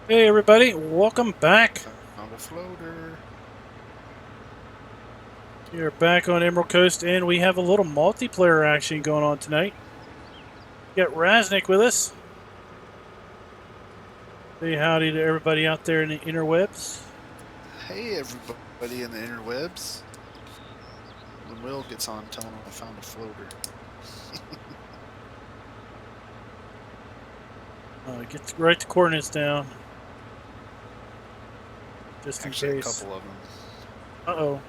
Hey everybody, welcome back. Found a floater. You're back on Emerald Coast and we have a little multiplayer action going on tonight. We got Raznik with us. Say howdy to everybody out there in the interwebs. Hey, everybody in the interwebs. When Will gets on, tell him I found a floater. Write the coordinates down. Just in Actually, a case. couple of them. Uh-oh.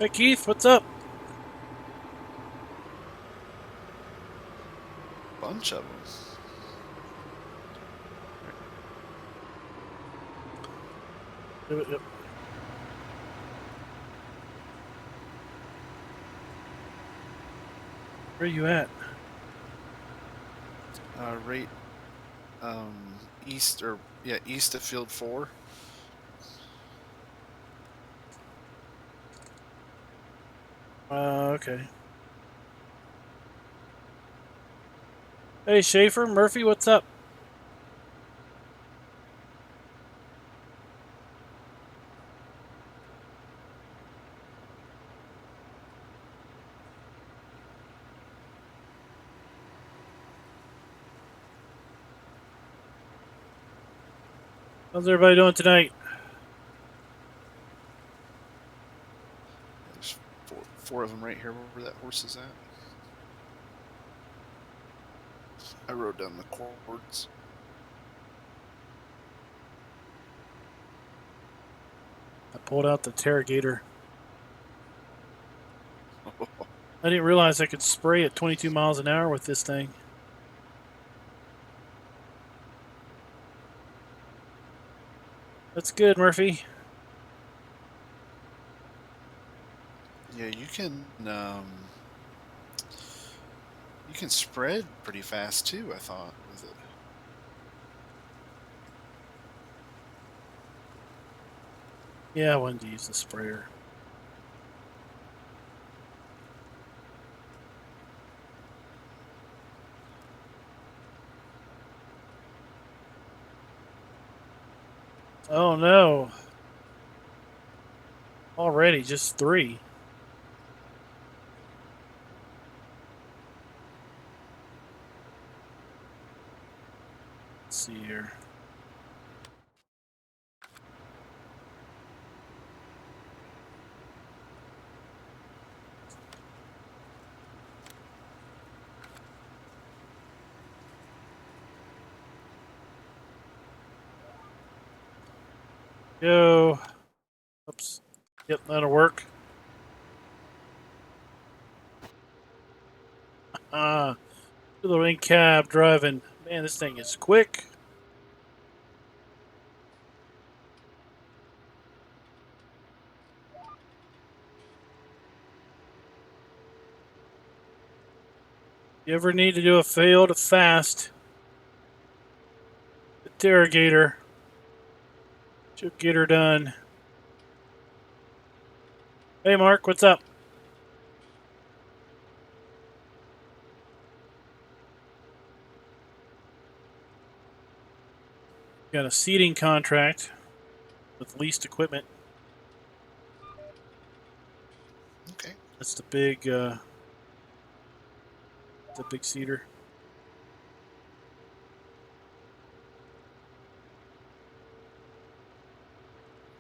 Hey Keith, what's up? Bunch of them. Yep. Where you at? Right, east east of Field 4. Okay. Hey Schaefer, Murphy, what's up? How's everybody doing tonight? There's four of them right here where that horse is at. I wrote down the cords. I pulled out the interrogator. I didn't realize I could spray at 22 miles an hour with this thing. That's good, Murphy. Yeah, you can spread pretty fast too, I thought, with it. Yeah, I wanted to use the sprayer. Oh no. Already just 3. Let's see here. Go. Oops. Yep, that'll work. Ah, little in cab driving. Man, this thing is quick. You ever need to do a failed fast interrogator? She'll get her done. Hey, Mark, what's up? Got a seating contract with leased equipment. Okay. That's the big seater.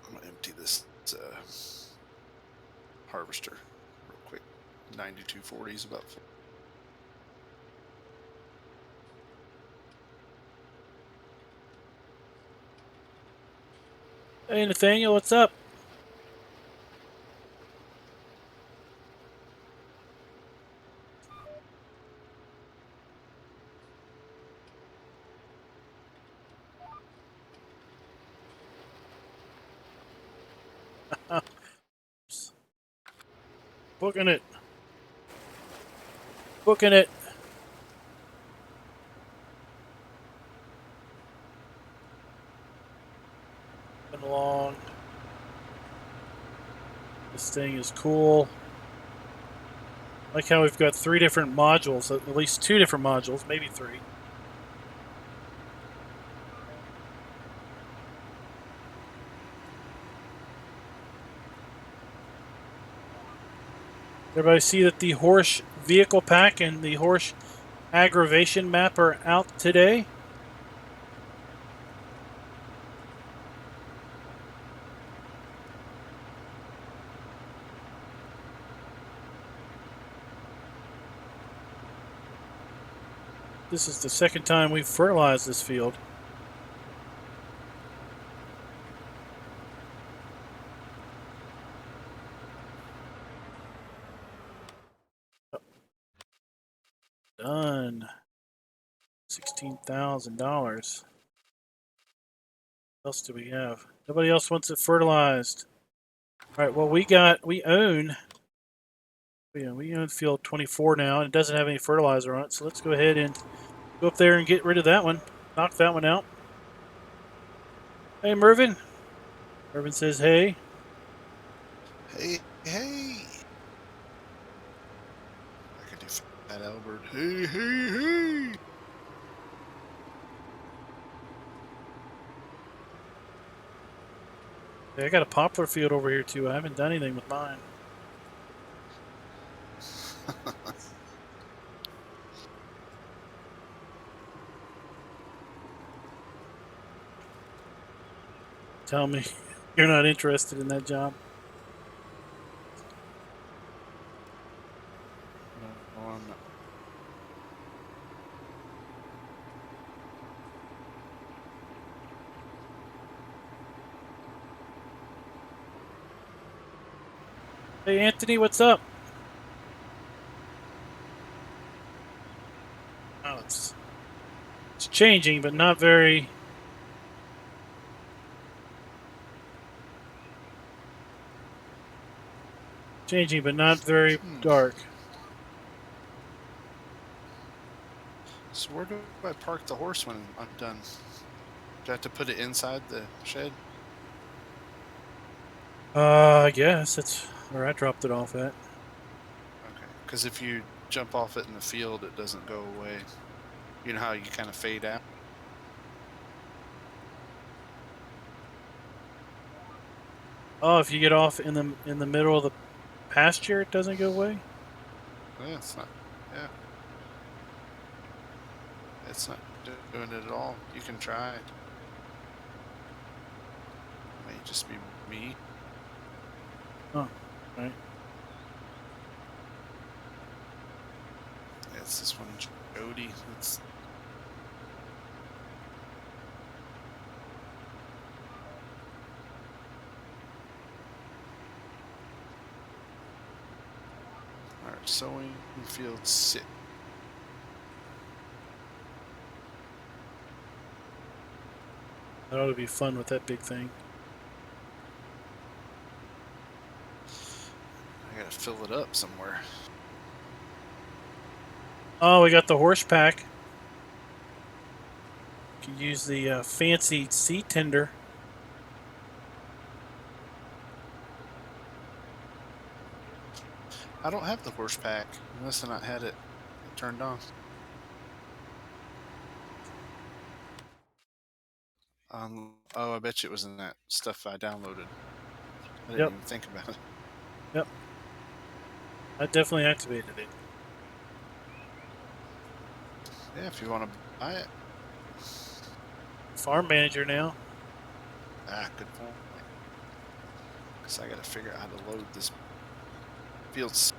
I'm gonna empty this harvester real quick. 9240 is about. Hey, Nathaniel, what's up? Booking it. Booking it. is cool. I like how we've got 3 different modules, at least 2 different modules, maybe 3. Everybody see that the Horse vehicle pack and the Horse aggravation map are out today? This is the second time we've fertilized this field. Done. $16,000. What else do we have? Nobody else wants it fertilized. All right, well, we own field 24 now, and it doesn't have any fertilizer on it, so let's go ahead and go up there and get rid of that one. Knock that one out. Hey, Mervin. Mervin says, hey. Hey, hey. I could do Fat Albert. Hey, hey, hey. Hey, I got a poplar field over here, too. I haven't done anything with mine. Tell me you're not interested in that job. No, I'm not. Hey, Anthony, what's up? Oh, it's changing, but not very. Changing, but not very dark. So where do I park the horse when I'm done? Do I have to put it inside the shed? I guess that's where I dropped it off at. Okay. Because if you jump off it in the field, it doesn't go away. You know how you kind of fade out? Oh, if you get off in the middle of the pasture, it doesn't go away? Yeah, it's not. Yeah. It's not doing it at all. You can try it. It may just be me. Oh, right. Yeah, it's this one, Jody. It's alright, sowing field 6. That ought to be fun with that big thing. I gotta fill it up somewhere. Oh, we got the horse pack. You can use the fancy seed tender. I don't have the horse pack. I must have not had it turned on. Oh, I bet you it was in that stuff I downloaded. I didn't even think about it. Yep. I definitely activated it. Yeah, if you want to buy it. Farm manager now. Ah, good point. Because I got to figure out how to load this field.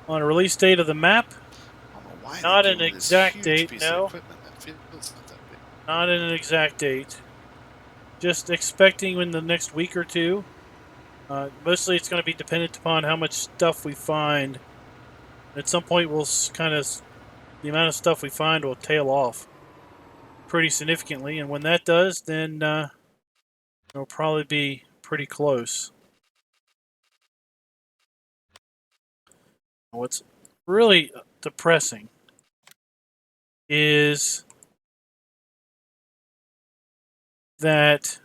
On a release date of the map, I don't know why not they an gave me this exact huge date, piece no. of equipment. That field's not that big. Not an exact date. Just expecting in the next week or two. Mostly it's going to be dependent upon how much stuff we find. At some point, we'll the amount of stuff we find will tail off pretty significantly, and when that does, then it'll probably be pretty close. What's really depressing is that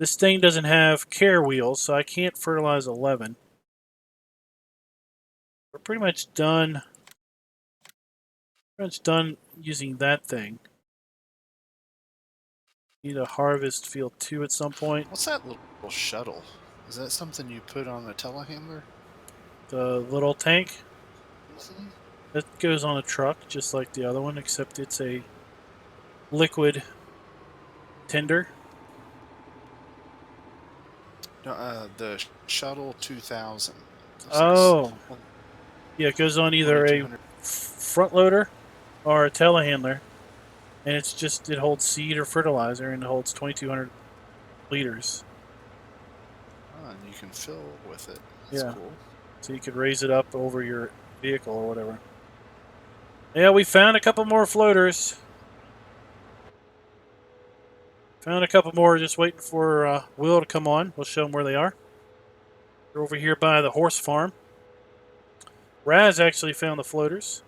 This thing doesn't have care wheels, so I can't fertilize 11. We're pretty much done. Pretty much done using that thing. Need a harvest field 2 at some point. What's that little shuttle? Is that something you put on a telehandler? The little tank Mm-hmm. that goes on a truck, just like the other one, except it's a liquid tender. No, the shuttle 2000. Oh, yeah, it goes on either a 2200. front loader or a telehandler, and it holds seed or fertilizer, and it holds 2,200 liters. Oh, and you can fill with it. That's Yeah, cool. so you could raise it up over your vehicle or whatever. Yeah, we found a couple more floaters. Found a couple more, just waiting for Will to come on. We'll show them where they are. They're over here by the horse farm. Raz actually found the floaters.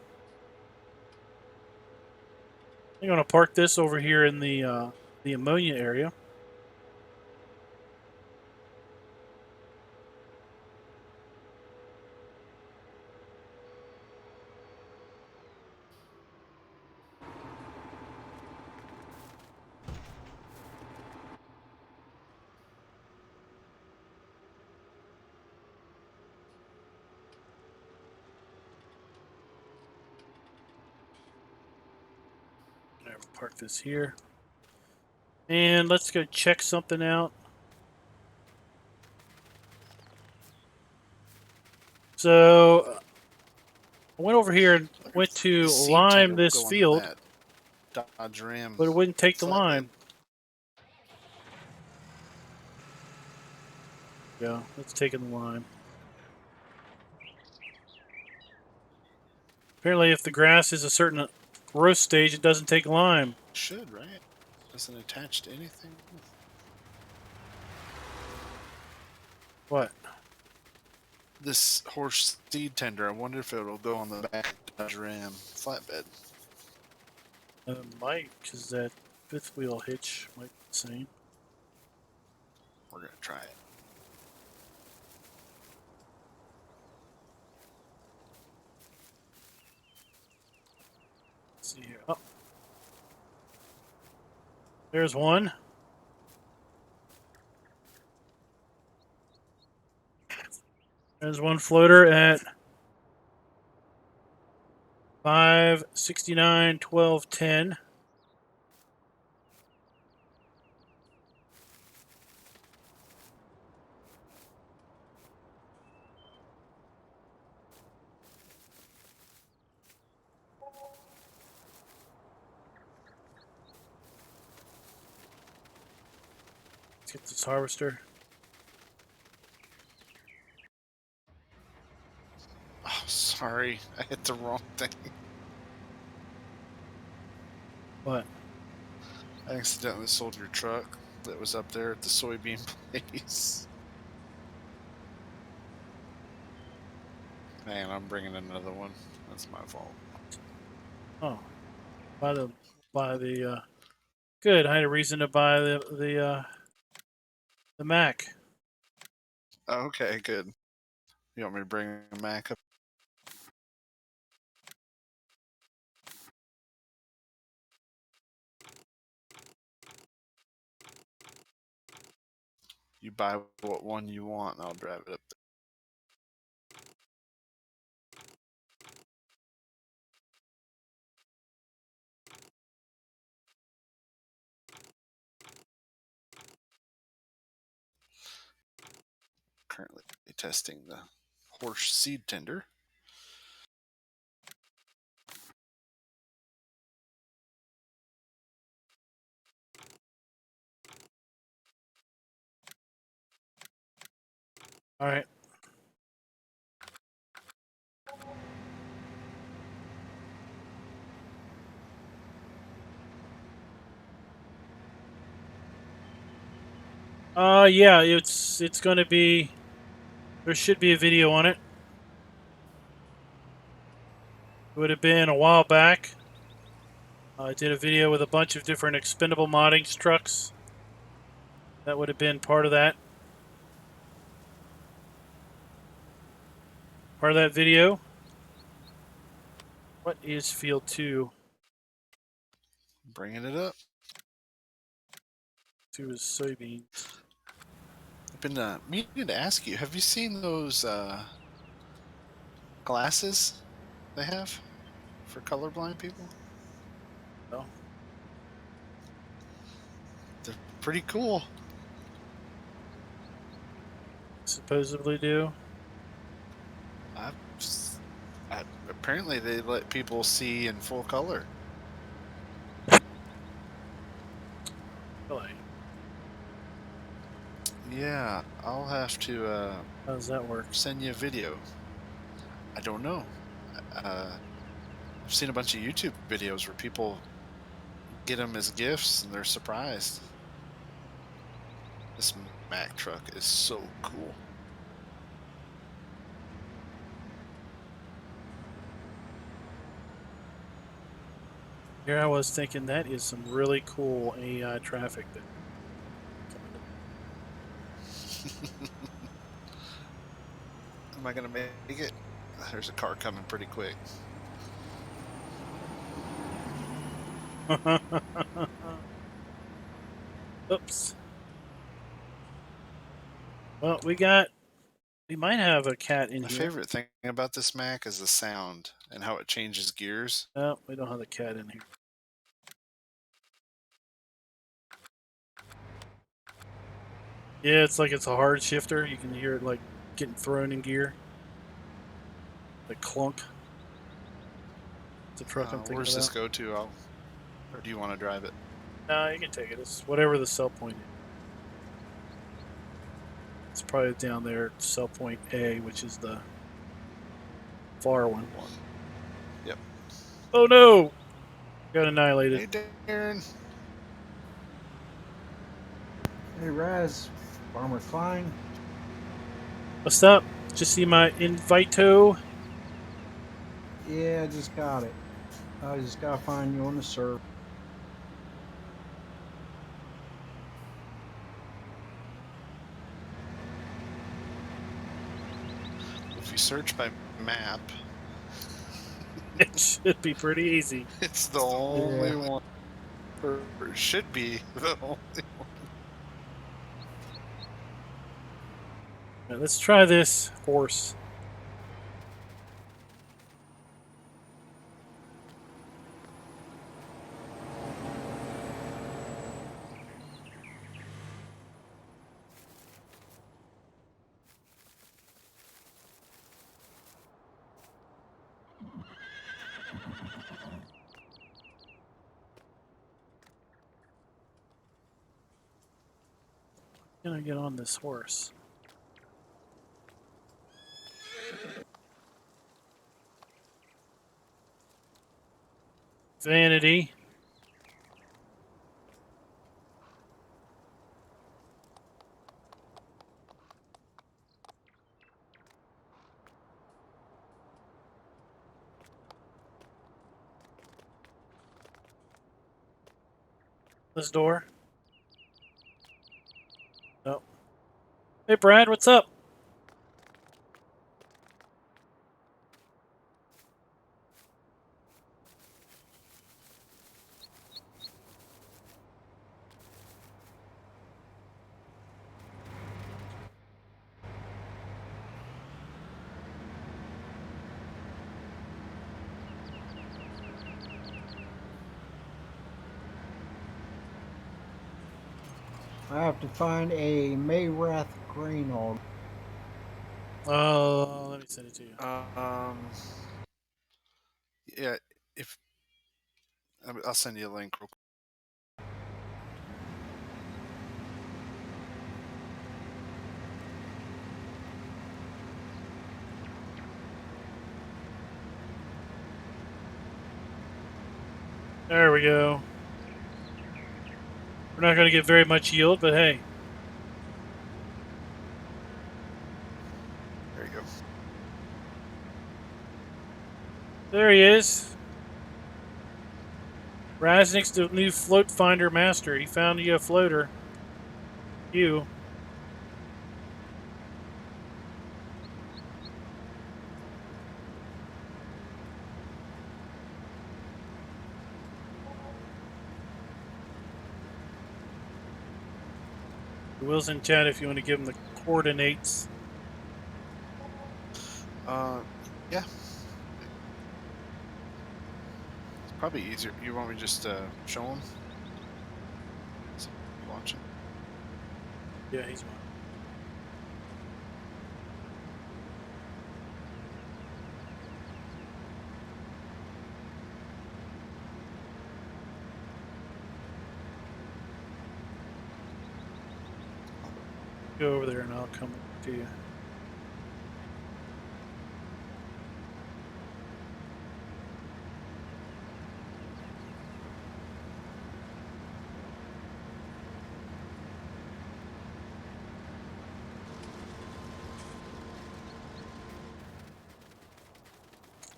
I'm going to park this over here in the ammonia area. We'll park this here. And let's go check something out. So I went over here and went to lime this field, Dodge Ram but it wouldn't take the flatbed. lime. Yeah, let's take in the lime. Apparently, if the grass is a certain growth stage, it doesn't take lime. Should, right? Doesn't attach to anything. What? This horse seed tender, I wonder if it'll go on the back of Dodge Ram flatbed. Might, because that fifth wheel hitch might be the same. We're gonna try it. Let's see here. Oh. There's one. There's one floater at 569, 12, 10. Let's get this harvester. Oh, sorry. I hit the wrong thing. What? I accidentally sold your truck that was up there at the soybean place. Man, I'm bringing another one. That's my fault. Oh, by the good. I had a reason to buy the Mac. Okay, good. You want me to bring a Mac up? You buy what one you want, and I'll drive it up there. Currently testing the horse seed tender. All right. Yeah, it's going to be. There should be a video on it. It would have been a while back. I did a video with a bunch of different expendable modding trucks. That would have been part of that. Part of that video. What is field 2? Bringing it up. 2 is soybeans. I've been meaning to ask you, have you seen those glasses they have for colorblind people? Oh, They're pretty cool. supposedly do. Apparently they let people see in full color. Really? Yeah, I'll have to How does that work? send you a video. I don't know. I've seen a bunch of YouTube videos where people get them as gifts and they're surprised. This Mack truck is so cool. Here I was thinking that is some really cool AI traffic. That Am I gonna make it? There's a car coming pretty quick. Oops. Well, we might have a cat in My here. favorite thing about this Mack is the sound and how it changes gears. No, we don't have a cat in here. Yeah, it's like it's a hard shifter. You can hear it like getting thrown in gear. The clunk. It's a truck I'm thinking Where's about. this go to? Or do you want to drive it? No, you can take it. It's whatever the sell point is. It's probably down there, sell point A, which is the far one. Yep. Oh no! Got annihilated. Hey, Darren. Hey, Raz, Farmer Klein. What's up? Did you see my invito? Yeah, I just got it. I just gotta find you on the server. If you search by map, It should be pretty easy. it's the only one. Or it should be the only one. Right, let's try this horse. How can I get on this horse? Vanity. This door. Oh. Hey, Brad, what's up? I have to find a Mayrath grain auger. Oh, let me send it to you. Yeah, if I'll send you a link real quick. There we go. We're not going to get very much yield, but hey. There you go. There he is. Raznik's the new float finder master. He found you a floater. You. Will's in chat if you want to give him the coordinates. Yeah. It's probably easier. You want me to just show them? Is he watching? Yeah, he's one. Go over there and I'll come to you.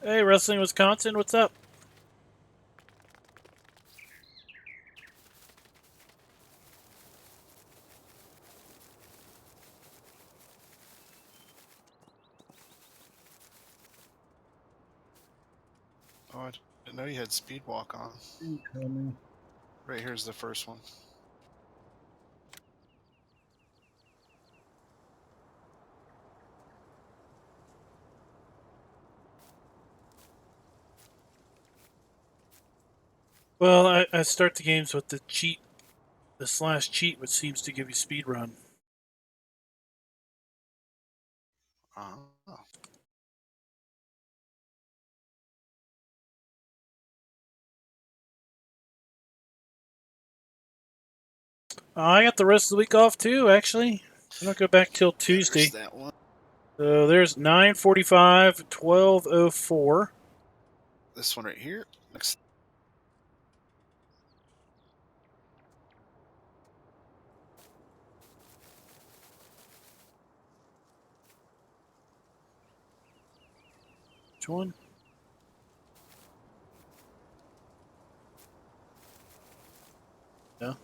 Hey, Wrestling Wisconsin, what's up? Oh, I didn't know you had speed walk on. Incoming. Right here's the first one. Well, I start the games with the cheat, the slash cheat, which seems to give you speed run. Oh. I got the rest of the week off too, actually. I don't go back till Yeah, Tuesday. there's that one. So there's 9:45, 12:04. This one right here. Next. Which one? No.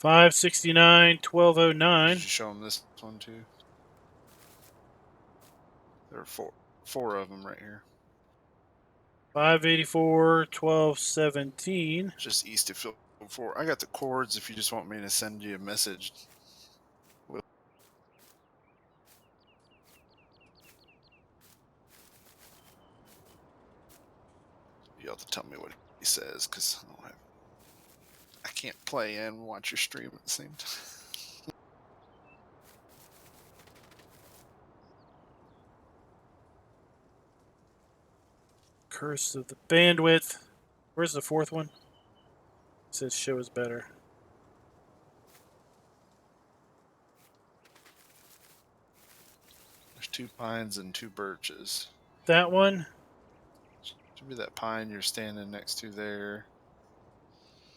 5:69, 12:09. Did you show them this one too? There are four of them right here. 5:84, 12:17. Just east of Field 4. I got the cords if you just want me to send you a message. You have to tell me what he says because I can't play and watch your stream at the same time. Curse of the bandwidth. Where's the fourth one? It says show is better. There's 2 pines and 2 birches. That one? Should be that pine you're standing next to there.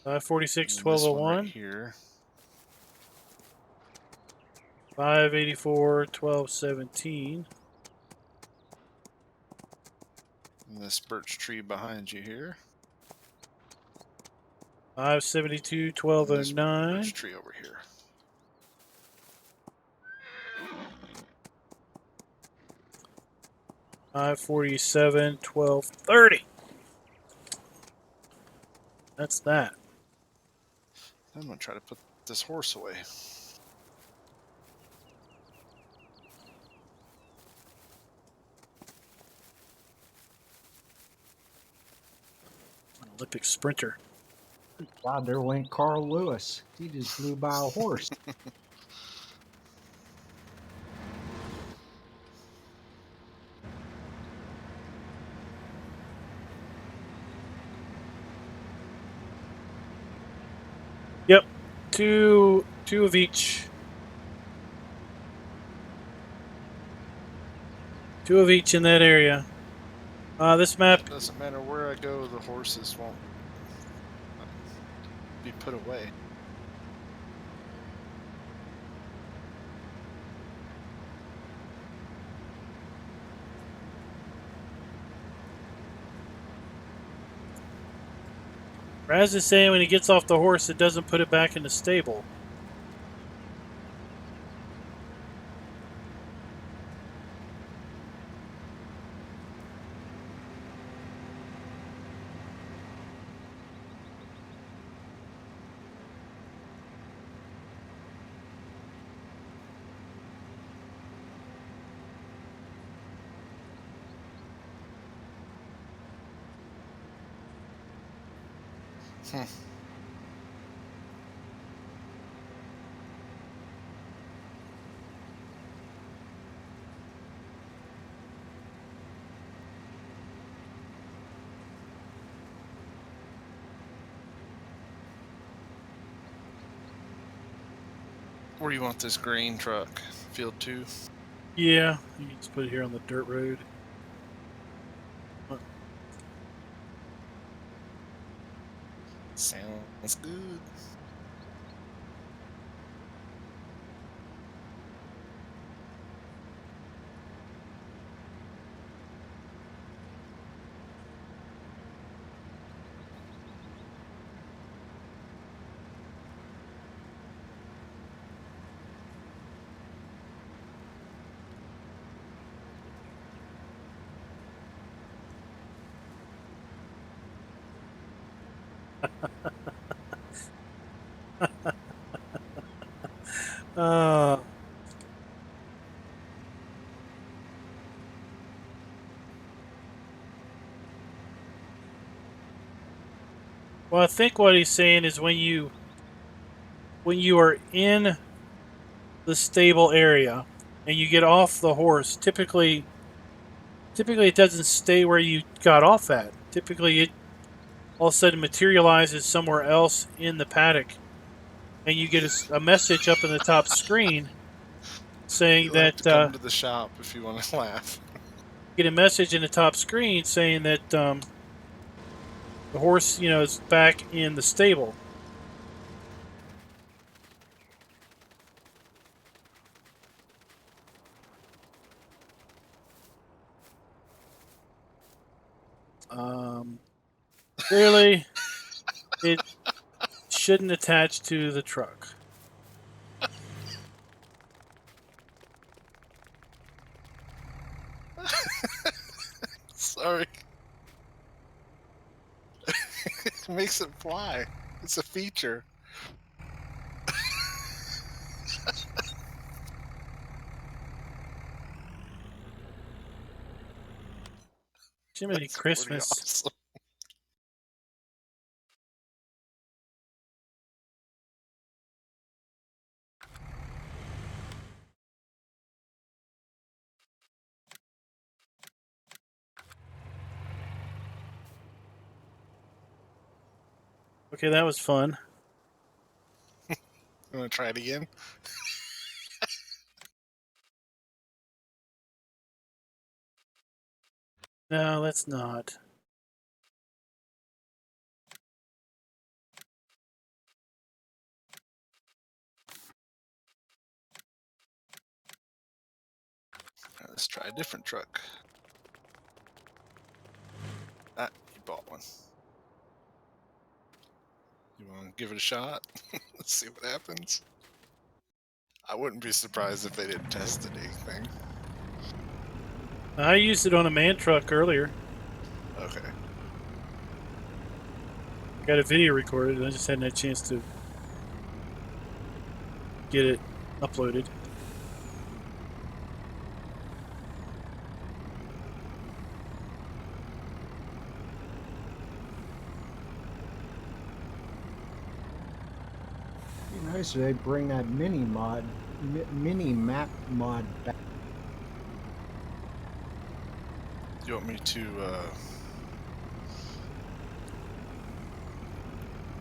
5:46, And this one 12:01. right here. 5:84, 12:17. And this birch tree behind you here. 5:72, And this 12:09. birch tree over here. 5:47, 12:30. That's that. I'm gonna try to put this horse away. An Olympic sprinter. God, there went Carl Lewis. He just flew by a horse. Yep. Two of each. 2 of each in that area. This map. It doesn't matter where I go, the horses won't be put away. Raz is saying when he gets off the horse, it doesn't put it back in the stable. Hmm. Where do you want this green truck? Field 2? Yeah, you can just put it here on the dirt road. Sounds good. Uh, well, I think what he's saying is when you are in the stable area and you get off the horse, typically it doesn't stay where you got off at. Typically, it all of a sudden materializes somewhere else in the paddock, and you get a message up in the top screen saying You'll have that to come to the shop if you want to laugh. get a message in the top screen saying that the horse, is back in the stable. Clearly, it shouldn't attach to the truck. Sorry. It makes it fly. It's a feature. Jiminy That's pretty Christmas. awesome. Okay, that was fun. You want to try it again? No, let's not. Let's try a different truck. Ah, you bought one. You want to give it a shot? Let's see what happens. I wouldn't be surprised if they didn't test anything. I used it on a man truck earlier. Okay. Got a video recorded, and I just hadn't had a chance to get it uploaded. Be nice if they bring that mini map mod back. Do you want me to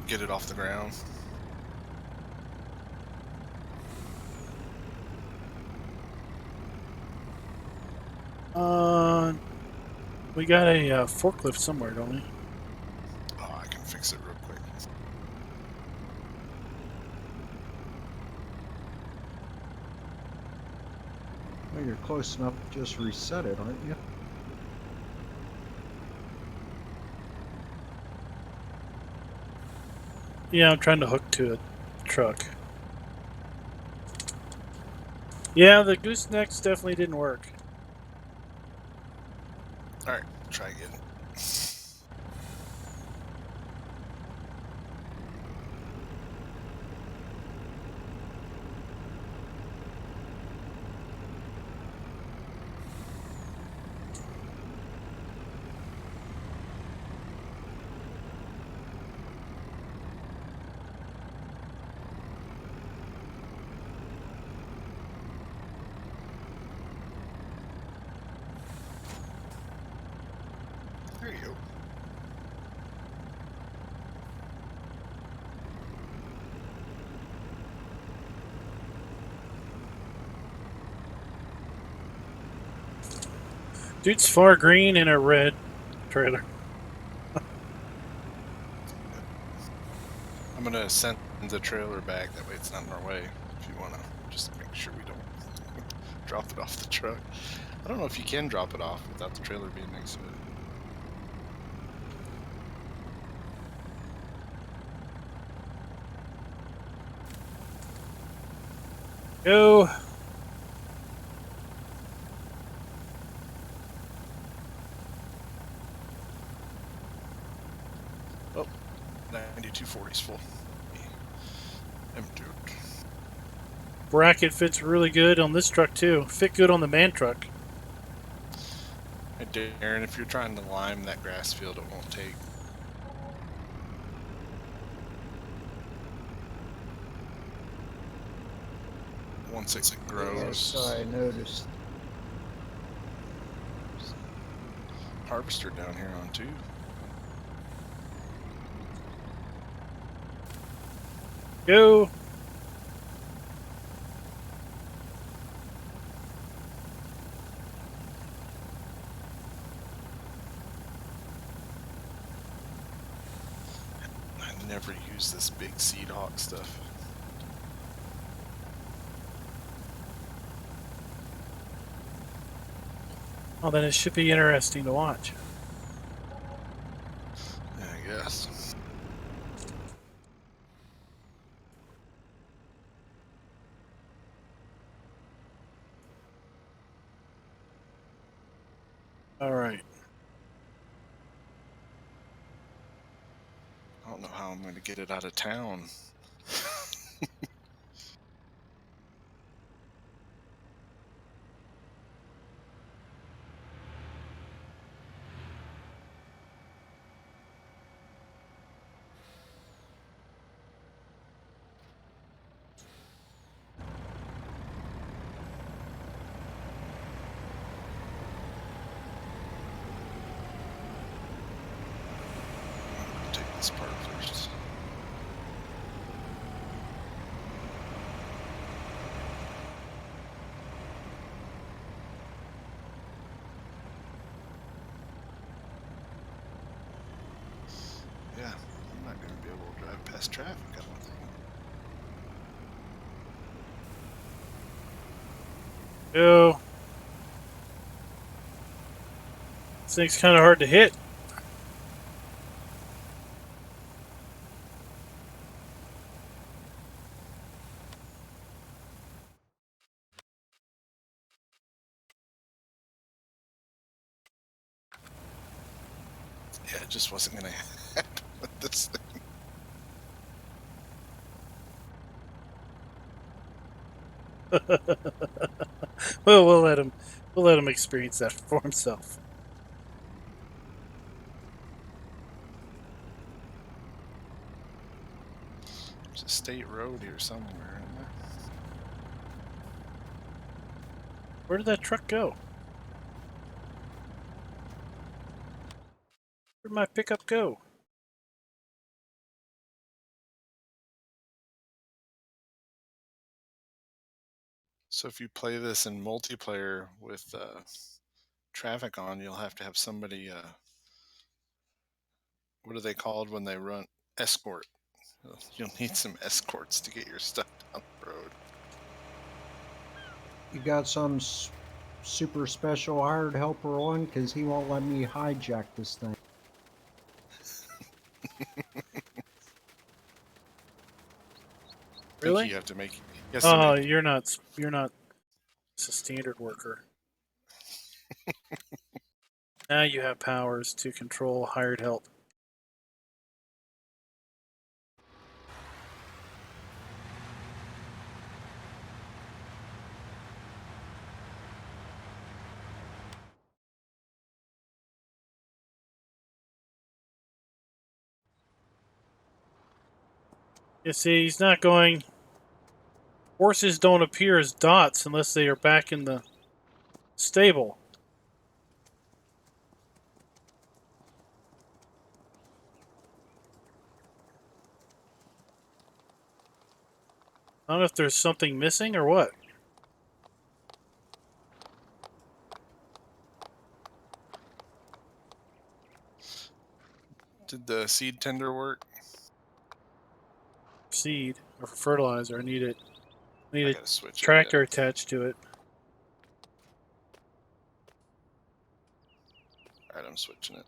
get it off the ground? We got a forklift somewhere, don't we? Oh, I can fix it real quick. Well, you're close enough to just reset it, aren't you? Yeah, I'm trying to hook to a truck. Yeah, the goosenecks definitely didn't work. Alright, try again. Dude's far green in a red trailer. I'm gonna send the trailer back. That way it's not in our way. If you wanna just make sure we don't drop it off the truck. I don't know if you can drop it off without the trailer being next to it. Go. Oh, 9240's full. Empty. Bracket fits really good on this truck too. Fit good on the man truck. Hey, Darren, if you're trying to lime that grass field, it won't take. Once it grows. Yes, I noticed. Harvester down here on too. Go. I never use this big seed hawk stuff. Oh, then it should be interesting to watch. Yeah, I guess. All right. I don't know how I'm going to get it out of town. I'll take this part first. Yeah, I'm not going to be able to drive past traffic, I don't think. Go. This thing's kind of hard to hit. Yeah, it just wasn't going to happen with this thing. Well, we'll let him experience that for himself. There's a state road here somewhere, isn't there? Where did that truck go? Where'd my pickup go? So if you play this in multiplayer with traffic on, you'll have to have somebody, what are they called when they run? Escort. You'll need some escorts to get your stuff down the road. You got some super special hired helper on? Because he won't let me hijack this thing. I think Really? you have to make. Oh, you're not. You're not. It's a standard worker. Now you have powers to control hired help. You see, he's not going. Horses don't appear as dots unless they are back in the stable. I don't know if there's something missing or what. Did the seed tender work? Seed or for fertilizer. I need it. I need I a gotta switch tractor attached to it. Alright, I'm switching it.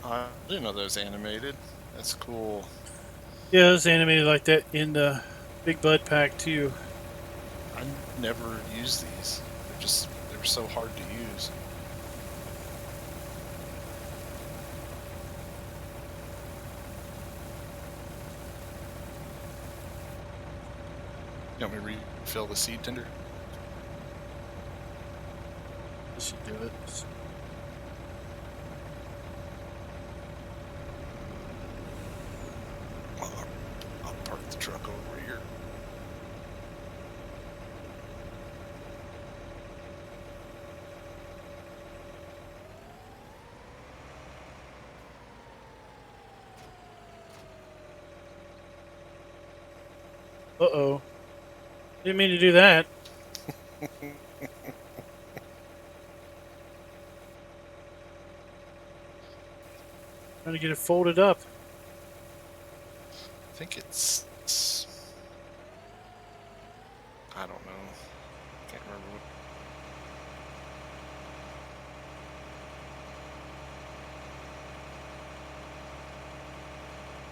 I didn't know that was animated. That's cool. Yeah, it's animated like that in the Big Bud pack too. I never use these. They're so hard to use. You want me to refill the seed tender? This should do it. I'll park the truck over here. Uh-oh. Didn't mean to do that. Trying to get it folded up. I think it's... I don't know. Can't remember what...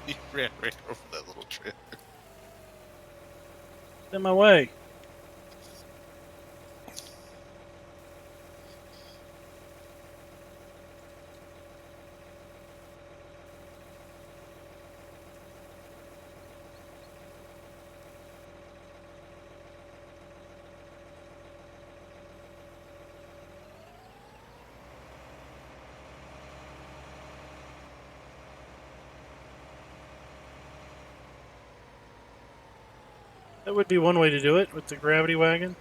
He ran right over that little trailer. It's in my way. That would be one way to do it with the gravity wagon.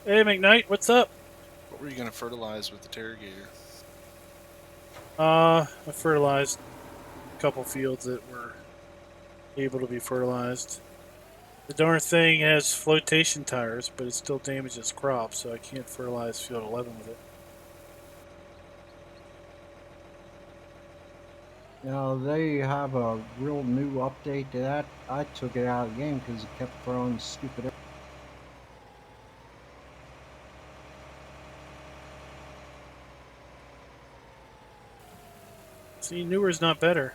Hey, McKnight, what's up? What were you going to fertilize with the Terragator? I fertilized a couple fields that were able to be fertilized. The darn thing has flotation tires, but it still damages crops, so I can't fertilize field 11 with it. Now they have a real new update to that. I took it out of the game because it kept throwing stupid. See, newer's not better.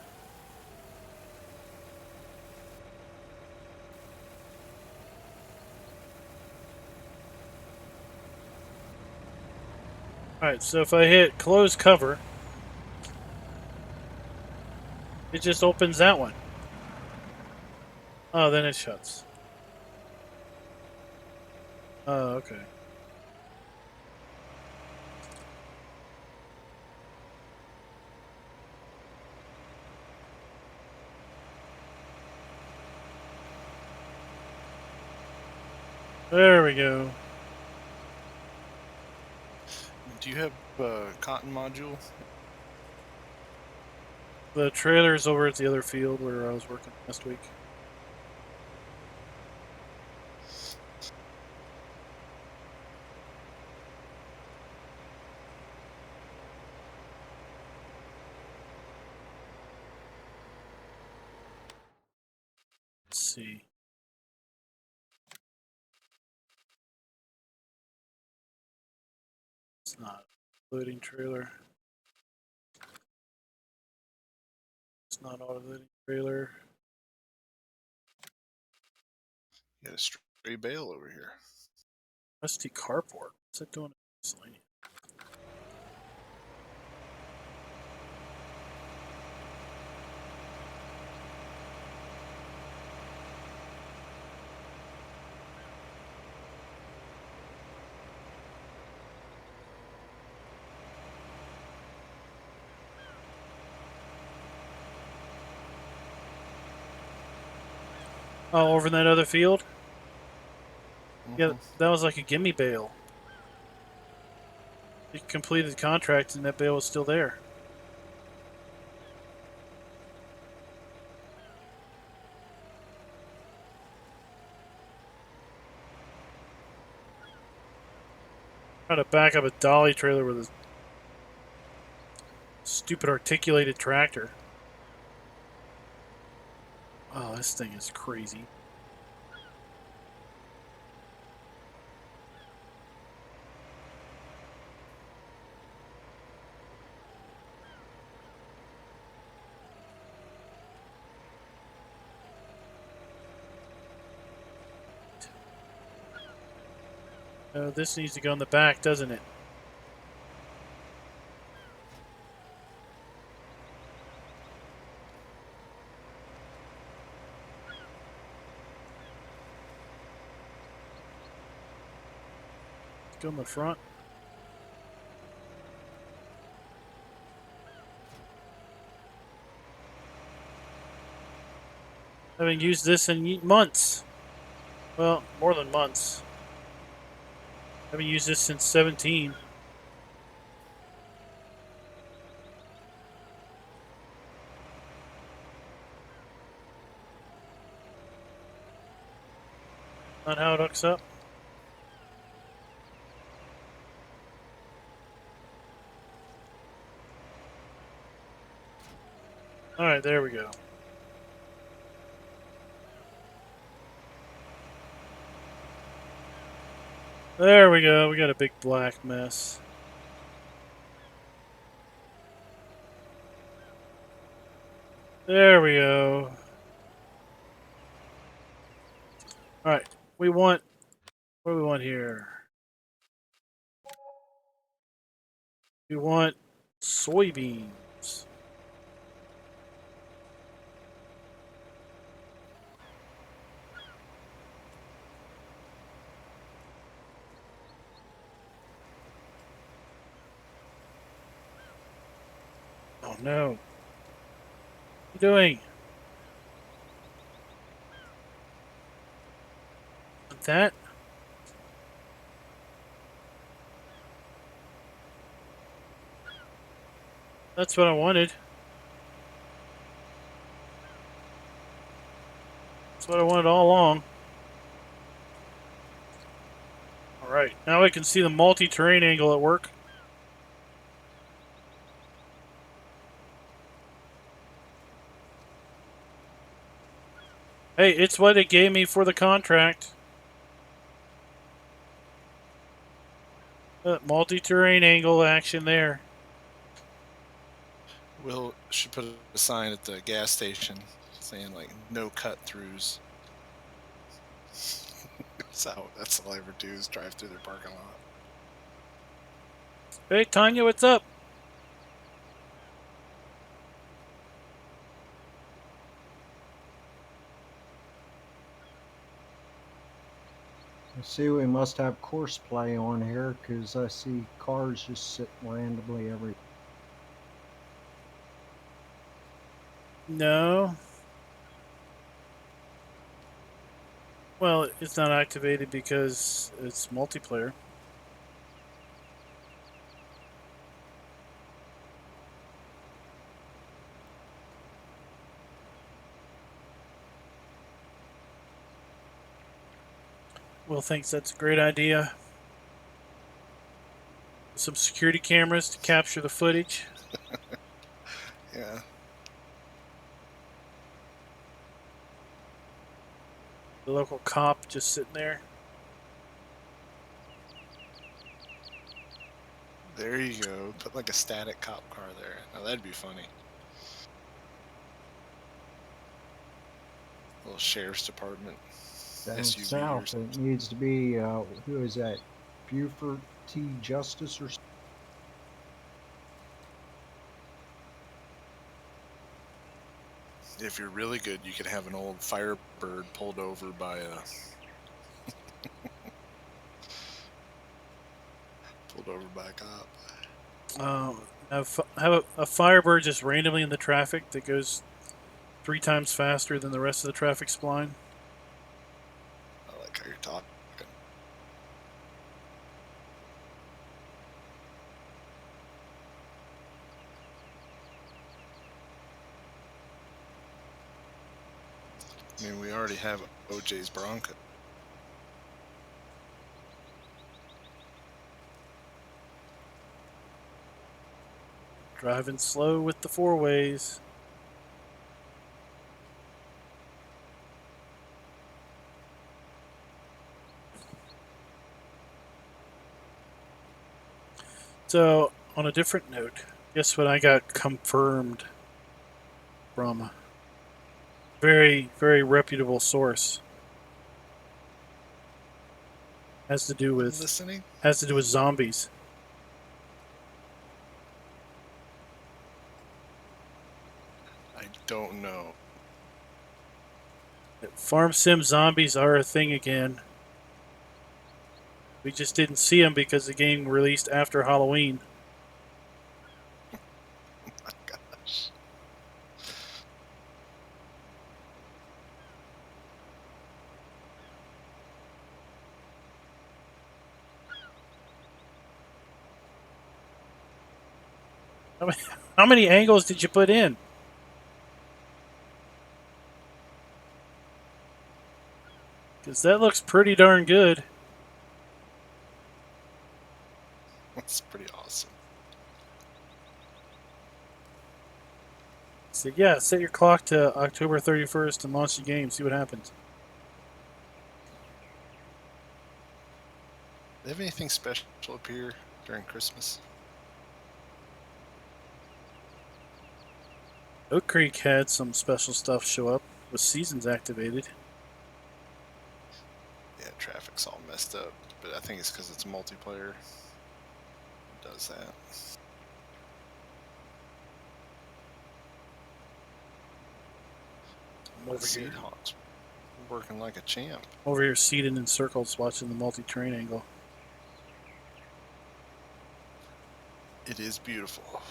Alright, so if I hit close cover, it just opens that one. Oh, then it shuts. Oh, okay. There we go. Do you have a cotton module? The trailer's over at the other field where I was working last week. Let's see. It's not loading trailer. It's not auto loading trailer. You got a stray bale over here. Rusty carport. What's that doing? Miscellaneous? Oh, over in that other field? Yeah, Mhm. that was like a gimme bale. He completed the contract and that bale was still there. Trying to back up a dolly trailer with a stupid articulated tractor. Oh, this thing is crazy. Oh, this needs to go in the back, doesn't it? Go in the front. I haven't used this in months. Well, more than months. I haven't used this since 17. Not how it hooks up. Alright, there we go. There we go. We got a big black mess. There we go. Alright, we want... What do we want here? We want soybeans. Oh no. What are you doing? That? That's what I wanted. That's what I wanted all along. Alright, now I can see the multi-terrain angle at work. Hey, it's what it gave me for the contract. Multi-terrain angle action there. Will should put a sign at the gas station saying like no cut throughs. So that's all I ever do is drive through their parking lot. Hey, Tanya, what's up? I see we must have course play on here because I see cars just sitting randomly every. No. Well, it's not activated because it's multiplayer. Will thinks that's a great idea. Some security cameras to capture the footage. Yeah. The local cop just sitting there. There you go. Put like a static cop car there. Now that'd be funny. Little sheriff's department. Down SUV or south, it something. needs to be, who is that? Buford T. Justice or something? If you're really good, you could have an old Firebird pulled over by a cop. Have a Firebird just randomly in the traffic that goes 3 times faster than the rest of the traffic spline. I mean, we already have OJ's Bronco. Driving slow with the four ways. So, on a different note, guess what I got confirmed from a very, very reputable source. Has to do I'm with listening. zombies. I don't know. Farm sim zombies are a thing again. We just didn't see them because the game released after Halloween. My gosh. How many angles did you put in? Because that looks pretty darn good. That's pretty awesome. So yeah, set your clock to October 31st and launch the game. See what happens. Do they have anything special up here during Christmas? Oak Creek had some special stuff show up with seasons activated. Yeah, traffic's all messed up, but I think it's because it's multiplayer. It does that. I'm over here. Seahawks working like a champ. Over here seated in circles watching the multi-train angle. It is beautiful.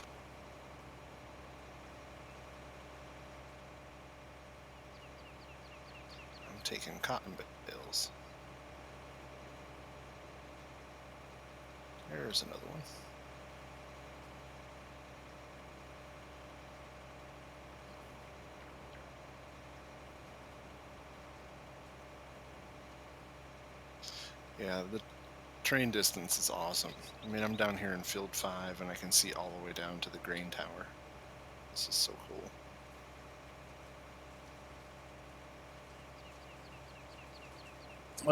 I'm taking cotton bales. There's another one. Yeah, the train distance is awesome. I mean, I'm down here in Field 5 and I can see all the way down to the grain tower. This is so cool.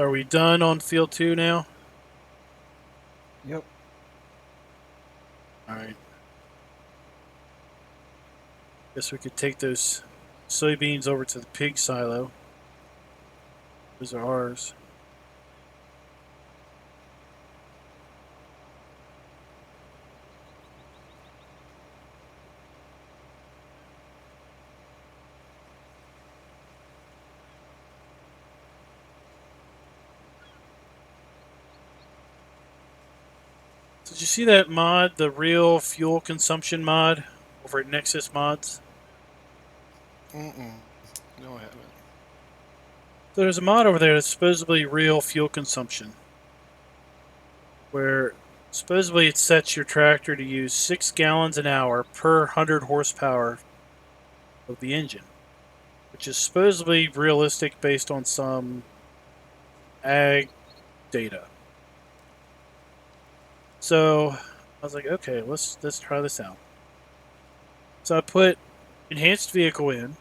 Are we done on field 2 now? Yep. Alright. Guess we could take those soybeans over to the pig silo. Those are ours. Did you see that mod, the real fuel consumption mod, over at Nexus Mods? Mm-mm. No, I haven't. So there's a mod over there that's supposedly real fuel consumption, where supposedly it sets your tractor to use 6 gallons an hour per 100 horsepower of the engine, which is supposedly realistic based on some ag data. So I was like, okay, let's try this out. So I put enhanced vehicle in,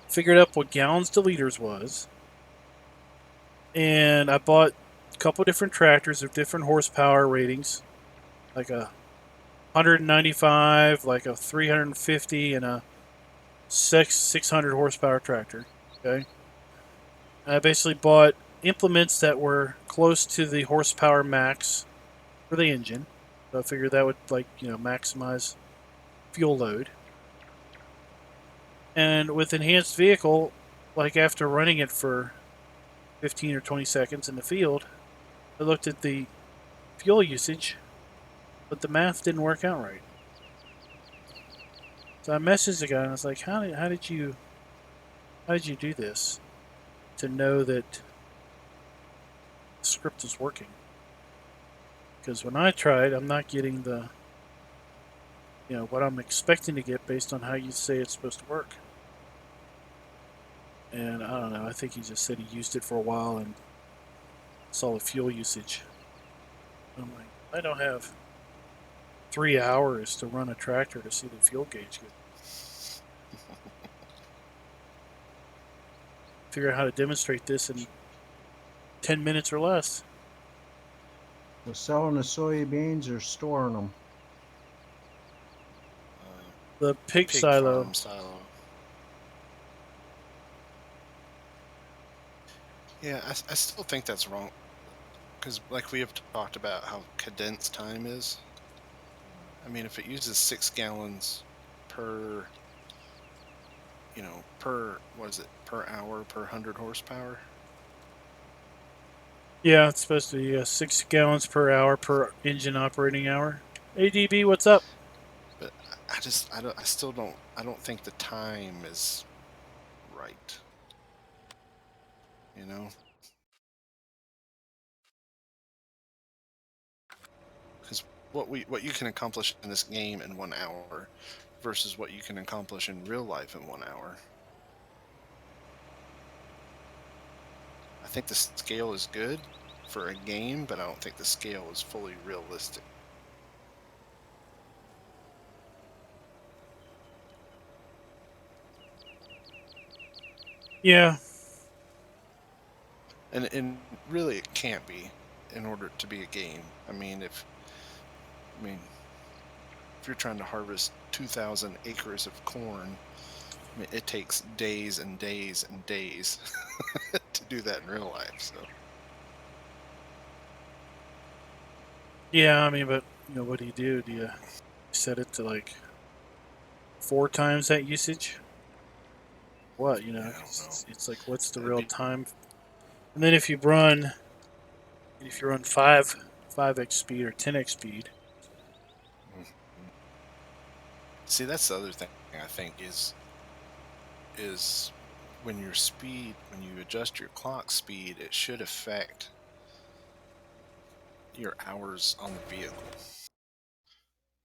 figured out what gallons to liters was, and I bought a couple different tractors of different horsepower ratings, like a 195, like a 350, and a 600 horsepower tractor. Okay, and I basically bought implements that were close to the horsepower max for the engine. So I figured that would maximize fuel load. And with enhanced vehicle, like after running it for 15 or 20 seconds in the field, I looked at the fuel usage, but the math didn't work out right. So I messaged the guy and I was like, how did you do this to know that the script is working? Because when I tried, I'm not getting the what I'm expecting to get based on how you say it's supposed to work. And I don't know. I think he just said he used it for a while and saw the fuel usage. I'm like, I don't have 3 hours to run a tractor to see the fuel gauge go. Figure out how to demonstrate this in 10 minutes or less. So selling the soybeans or storing them? The pig Pig silo. farm silo. Yeah, I still think that's wrong. Because, like we have talked about how condensed time is. I mean, if it uses 6 gallons per, per hour per 100 horsepower? Yeah, it's supposed to be 6 gallons per hour per engine operating hour. ADB, what's up? But I don't think the time is right. You know? Because what you can accomplish in this game in 1 hour versus what you can accomplish in real life in 1 hour. I think the scale is good for a game, but I don't think the scale is fully realistic. Yeah. And really it can't be in order to be a game. I mean, if you're trying to harvest 2,000 acres of corn, I mean, it takes days and days and days to do that in real life. So Yeah, I mean, but, what do you do? Do you set it to, like, 4 times that usage? What, yeah, I don't know. it's like, what's the It'd real be- time? And then if you run 5x speed or 10x speed. See, that's the other thing I think is when you adjust your clock speed, it should affect your hours on the vehicle.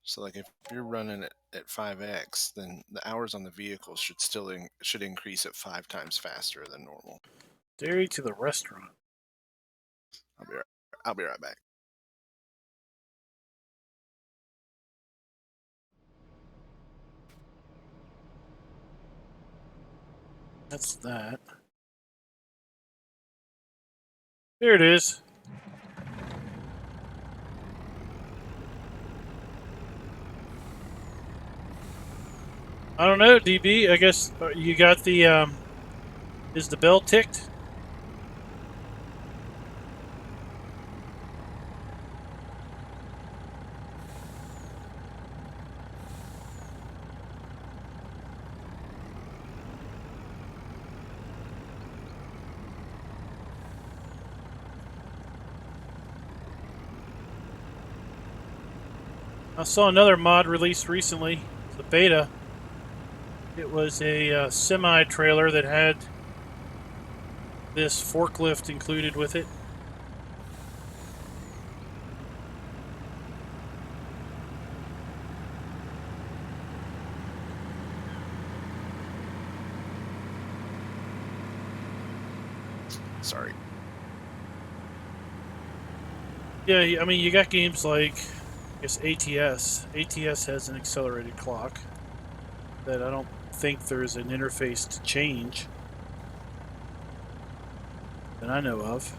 So, like, if you're running it at 5x, then the hours on the vehicle should increase at 5 times faster than normal. Dairy to the restaurant. I'll be right back. That's that. There it is. I don't know, DB. I guess you got the, is the bell ticked? I saw another mod released recently, the beta. It was a semi-trailer that had this forklift included with it. Sorry. Yeah, I mean, you got games like, I guess, ATS. ATS has an accelerated clock that I don't think there's an interface to change that I know of.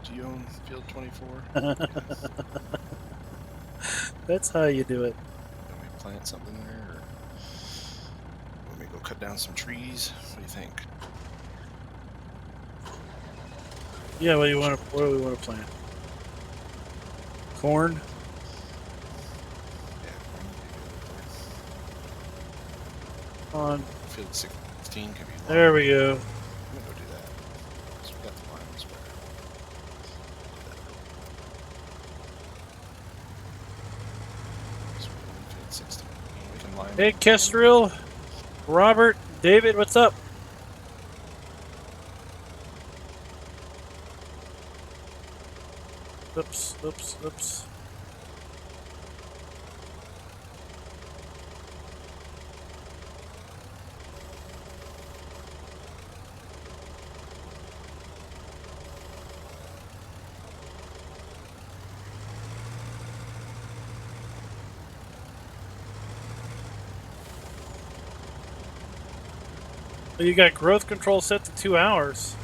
Do you own Field 24? That's how you do it. Want me to plant something there, or want me to go cut down some trees? What do you think? Yeah, what do we want to plant? Corn? Yeah, On. Field 16 could be long. There we go. I'm gonna go do that. So we got the line spread. So we're going Field 16. We can online. Hey, Kestrel, Robert, David, what's up? Oops, oops, oops. You got growth control set to 2 hours.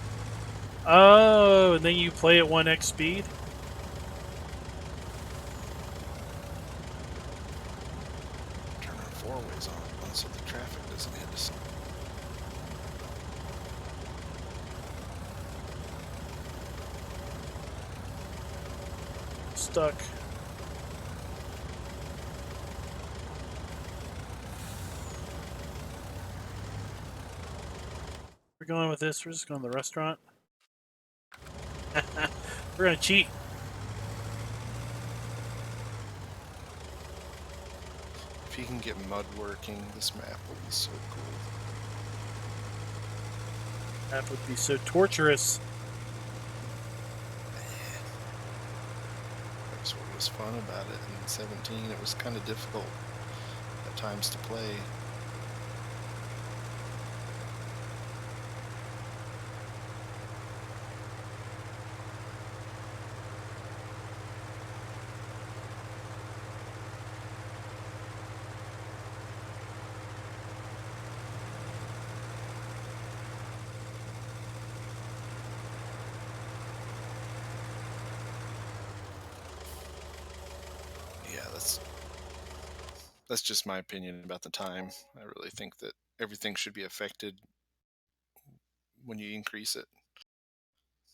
Oh, and then you play at 1x speed? Turn our four ways on so the traffic doesn't hit us. Stuck. We're going with this. We're just going to the restaurant. We're going to cheat. If you can get mud working, this map will be so cool. That would be so torturous. That's what was fun about it in 17. It was kind of difficult at times to play. Yeah, that's just my opinion about the time. I really think that everything should be affected when you increase it.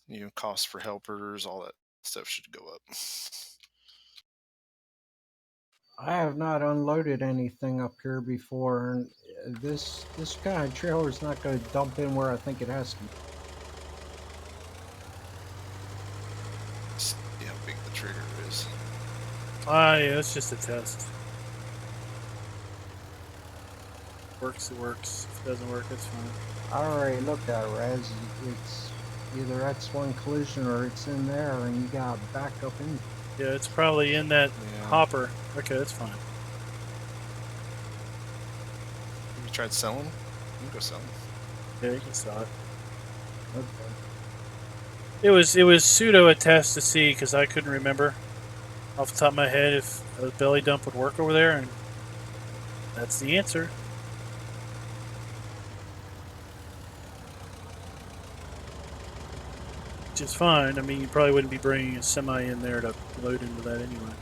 You know, costs for helpers, all that stuff should go up. I have not unloaded anything up here before, and this kind of trailer is not going to dump in where I think it has to. See how big the trigger is. Ah, yeah, it's just a test. Works, it works. If it doesn't work, it's fine. I already looked at it, Raz. It's either that's one collision or it's in there, and you got back up in. Yeah, it's probably in that hopper. Okay, that's fine. Have you tried selling? You can go sell them. Yeah, you can sell it. Okay. It was pseudo a test to see because I couldn't remember off the top of my head if a belly dump would work over there, and that's the answer. Which is fine. I mean, you probably wouldn't be bringing a semi in there to load into that anyway.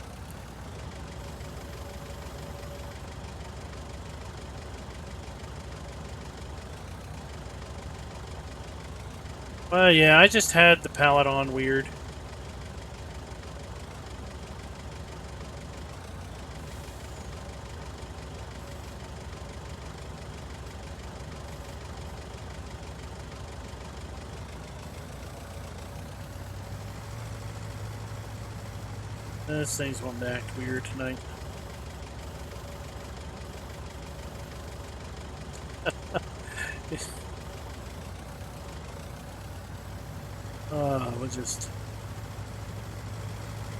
Well, yeah, I just had the pallet on weird. This thing's wanting to act weird tonight.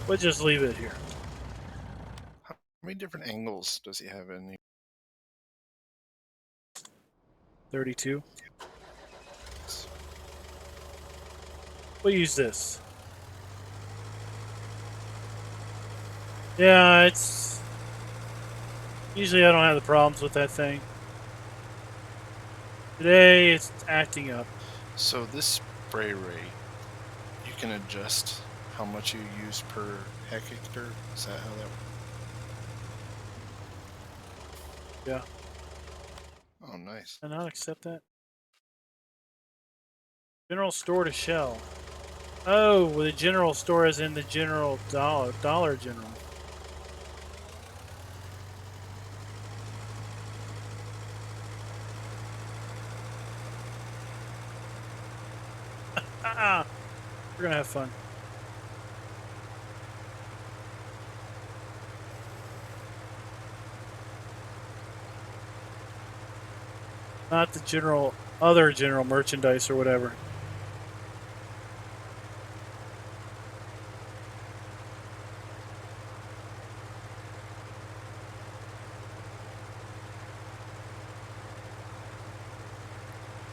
we'll just leave it here. How many different angles does he have in? 32. We'll use this. Yeah, it's... Usually I don't have the problems with that thing. Today, it's acting up. So this spray rate, you can adjust how much you use per hectare? Is that how that works? Yeah. Oh, nice. Can I not accept that? General store to shell. Oh, well, the general store is in the general Dollar General. We're gonna have fun. not the general other general merchandise or whatever.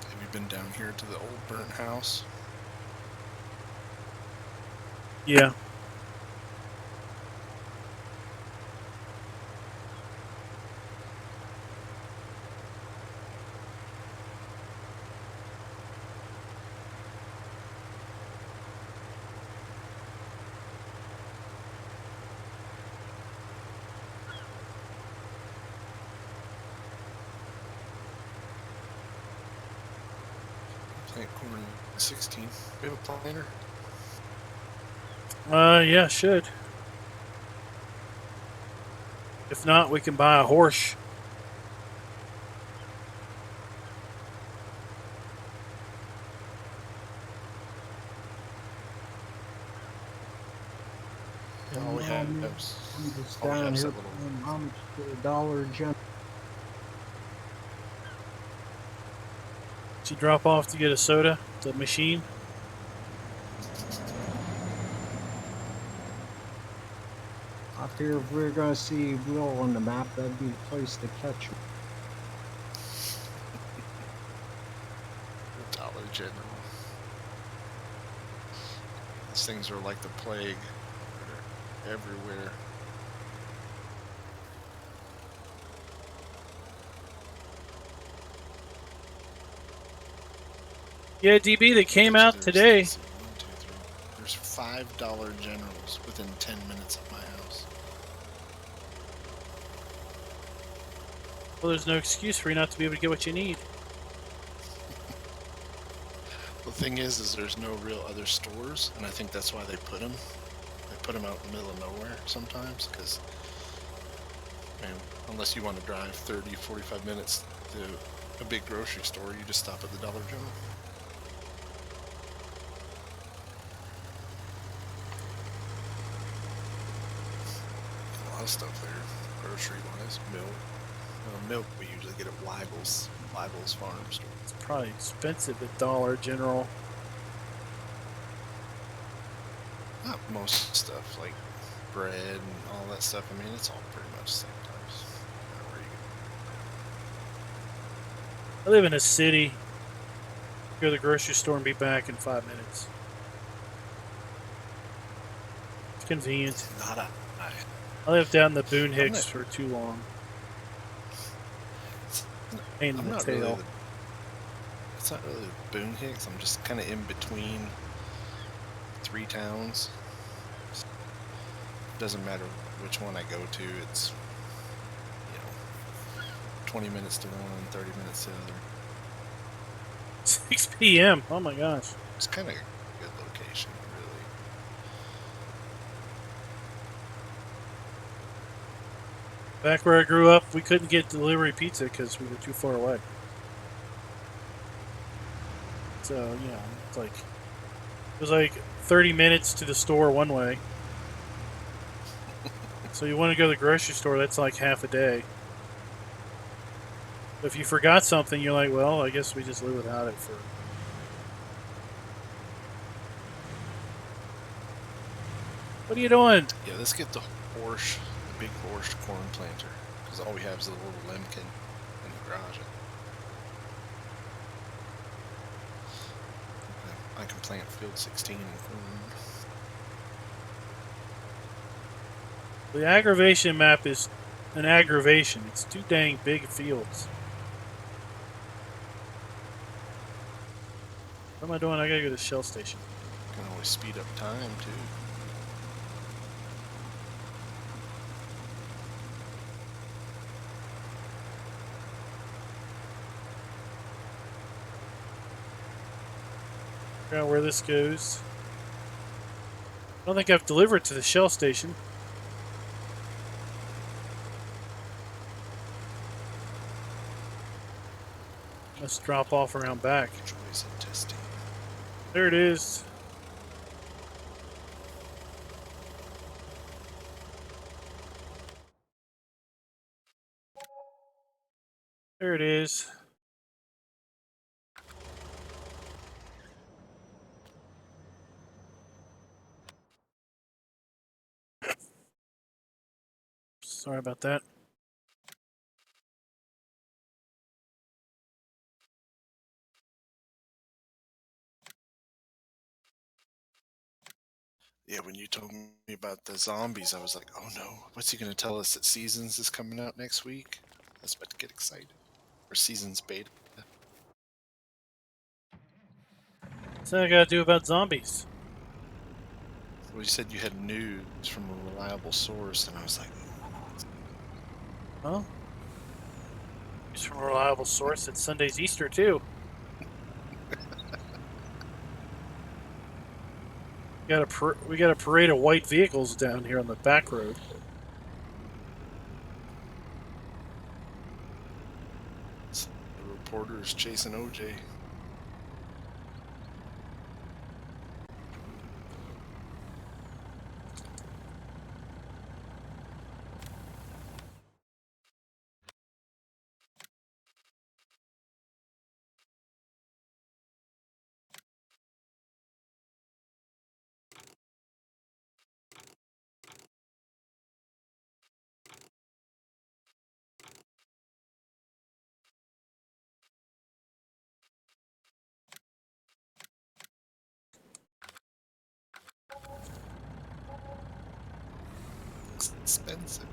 Have you been down here to the old burnt house? Yeah. Plant corn 16. We have a planter. Yeah, should. If not, we can buy a horse. All we have I'm is just all we down have is here that little. paying homage to the Dollar General. Did you drop off to get a soda? The machine? I fear if we're going to see Will on the map, that'd be the place to catch him. Dollar General. These things are like the plague. They're everywhere. Yeah, DB, they came out There's, today. let's see, 1, 2, 3. There's $5 Generals within 10 minutes of my house. Well, there's no excuse for you not to be able to get what you need. The thing is there's no real other stores, and I think that's why they put them. They put them out in the middle of nowhere sometimes, because, man, unless you want to drive 30, 45 minutes to a big grocery store, you just stop at the Dollar General. A lot of stuff there, grocery-wise, milk. Milk we usually get at Weibel's farm store. It's probably expensive at Dollar General. Not most stuff, like bread and all that stuff. I mean, it's all pretty much the same price. Where you I live in a city. Go to the grocery store and be back in 5 minutes. It's convenient. Not a. I lived down in the Boone Hicks for too long. Pain in I'm the not tail. really. It's not really the Boone Hicks. I'm just kind of in between 3 towns. Doesn't matter which one I go to. It's 20 minutes to one, 30 minutes to the other. 6 p.m. Oh my gosh. It's kind of a good location, really. Back where I grew up, we couldn't get delivery pizza because we were too far away. So, it's like, it was like 30 minutes to the store one way. So you want to go to the grocery store, that's like half a day. If you forgot something, you're like, well, I guess we just live without it for... What are you doing? Yeah, let's get the big horse corn planter, because all we have is a little lemkin in the garage. I can plant field 16 in corn. The aggravation map is an aggravation. It's too dang big fields. What am I doing? I gotta go to the Shell station. Can always speed up time too. Figure out where this goes. I don't think I've delivered to the Shell station. Let's drop off around back. Choice of testing. There it is. There it is. Sorry about that. Yeah, when you told me about the zombies, I was like, oh no, what's he going to tell us that Seasons is coming out next week? I was about to get excited. Or Seasons beta. What's that got to do about zombies? Well, you said you had news from a reliable source, and I was like, Well, it's from a reliable source. It's Sunday's Easter, too. We got a parade of white vehicles down here on the back road. the reporter's chasing OJ. It's expensive.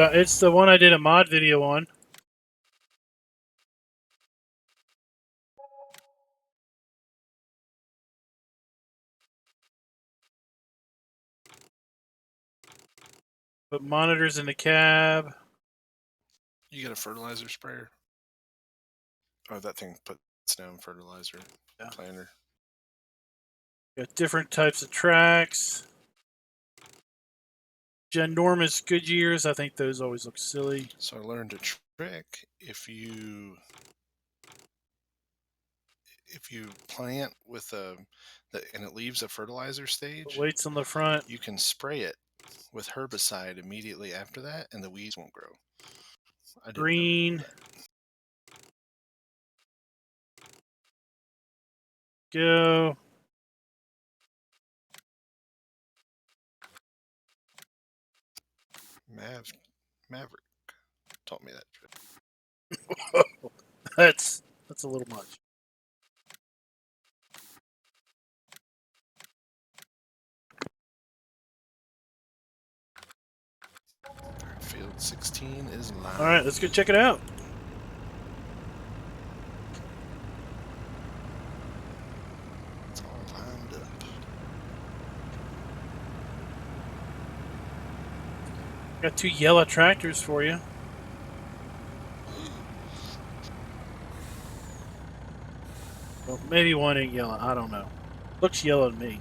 It's the one I did a mod video on. Put monitors in the cab. You got a fertilizer sprayer? Oh, that thing puts down fertilizer. Yeah. Planter. Got different types of tracks. Ginormous Goodyears. I think those always look silly. So I learned a trick. If you plant with and it leaves a fertilizer stage, The weights on the front. you can spray it with herbicide immediately after that, and the weeds won't grow. I didn't Green. know that. Go. Maverick taught me that trick. That's a little much. Field 16 is live. All right, let's go check it out. It's all lined up. Got 2 yellow tractors for you. Well, maybe one ain't yellow. I don't know. Looks yellow to me.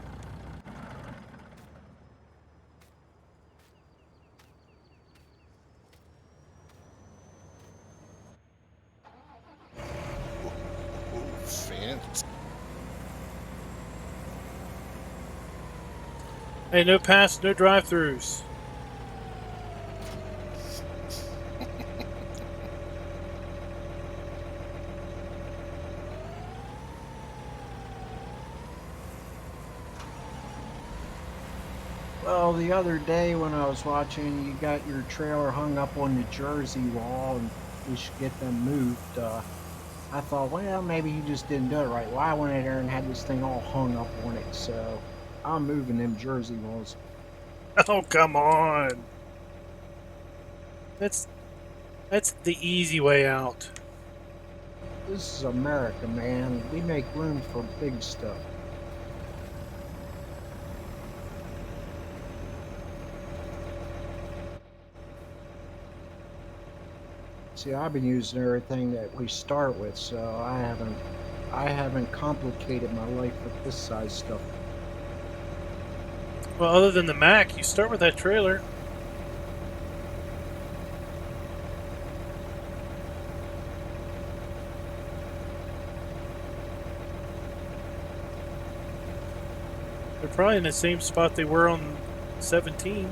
Oh, fancy. Hey, no pass, no drive-throughs. Well, the other day when I was watching, you got your trailer hung up on the Jersey wall, and we should get them moved. I thought, well, maybe he just didn't do it right. Well, I went in there and had this thing all hung up on it, so I'm moving them Jersey walls. Oh, come on. That's the easy way out. This is America, man. We make room for big stuff. See, I've been using everything that we start with, so I haven't complicated my life with this size stuff. Well, other than the Mac, you start with that trailer. They're probably in the same spot they were on 17.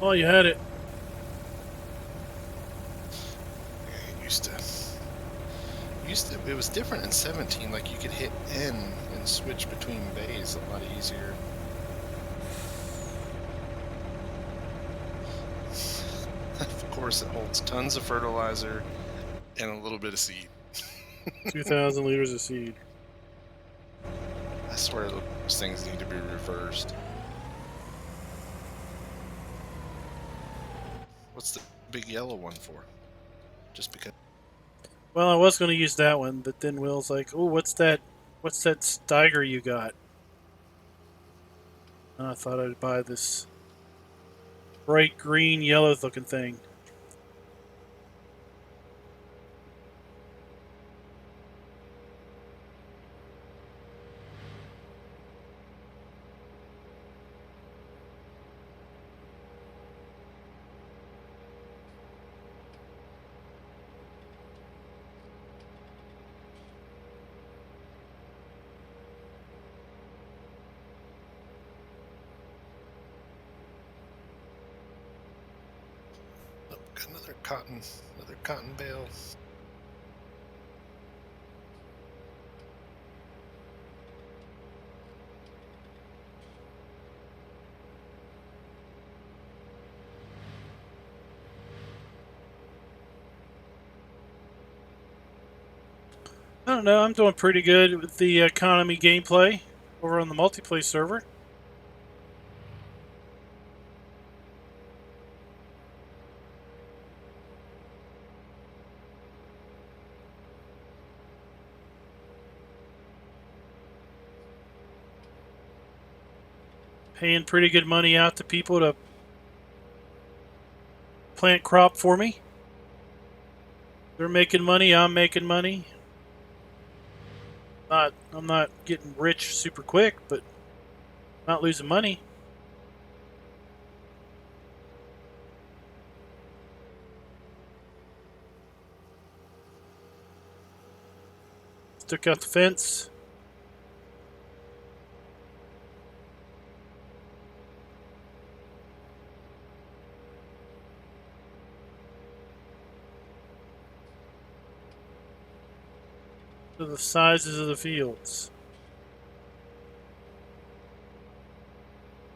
Well, you had it. Yeah, it was different in 17. Like you could hit N and switch between bays a lot easier. Of course, it holds tons of fertilizer and a little bit of seed. 2,000 liters of seed. I swear those things need to be reversed. What's the big yellow one for? Just because? Well, I was going to use that one, but then Will's like, "Oh, what's that? What's that Steiger you got?" And I thought I'd buy this bright green, yellow-looking thing. Oh, got another cotton bale. I don't know. I'm doing pretty good with the economy gameplay over on the multiplayer server. Paying pretty good money out to people to plant crop for me. They're making money. I'm making money. I'm not getting rich super quick, but not losing money. Took out the fence. To the sizes of the fields.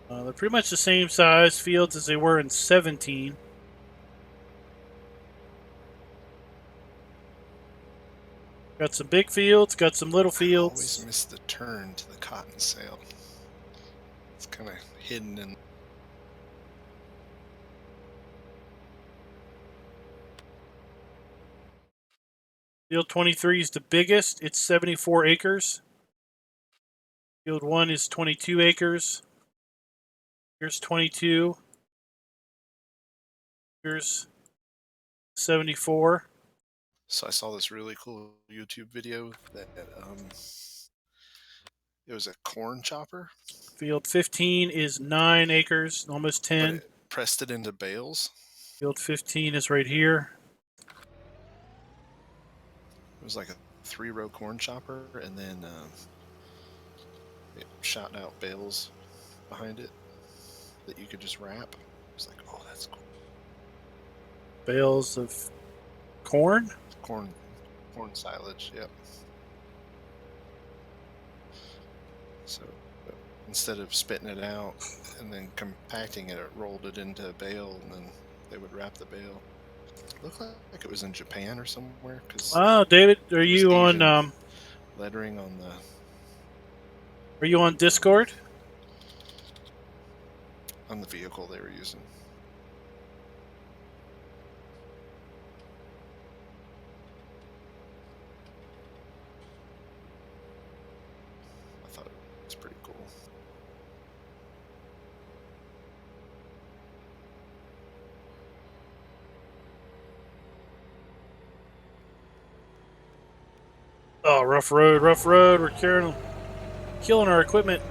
They're pretty much the same size fields as they were in 17. Got some big fields, got some little I fields. always miss the turn to the cotton sale. It's kind of hidden in. Field 23 is the biggest. It's 74 acres. Field 1 is 22 acres. Here's 22. Here's 74. So I saw this really cool YouTube video that it was a corn chopper. Field 15 is 9 acres, almost 10. But it pressed it into bales. Field 15 is right here. It was like a 3-row corn chopper, and then it shot out bales behind it that you could just wrap. It was like, oh, that's cool. Bales of corn. Corn silage, yep. So instead of spitting it out and then compacting it, it rolled it into a bale, and then they would wrap the bale. It looked like it was in Japan or somewhere, because Oh, David, there was Asian lettering on the. Are you on Discord? On the vehicle they were using. I thought it was pretty cool. Oh, rough road, rough road. We're killing our equipment.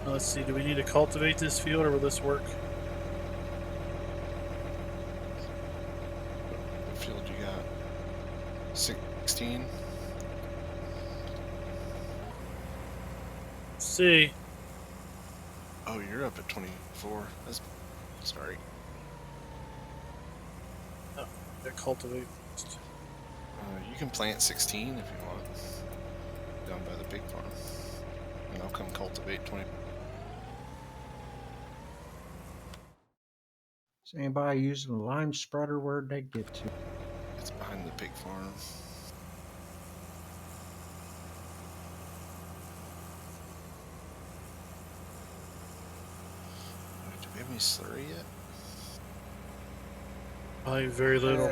Let's see, do we need to cultivate this field or will this work? What field you got? 16? Let's see. Oh, you're up at 24. That's sorry. Oh, gotta cultivate. You can plant 16 if you want. Down by the pig farm. And I'll come cultivate 20. Is anybody using the lime spreader? Where'd they get to? It's behind the pig farm. Do we have any slurry yet? Probably very little.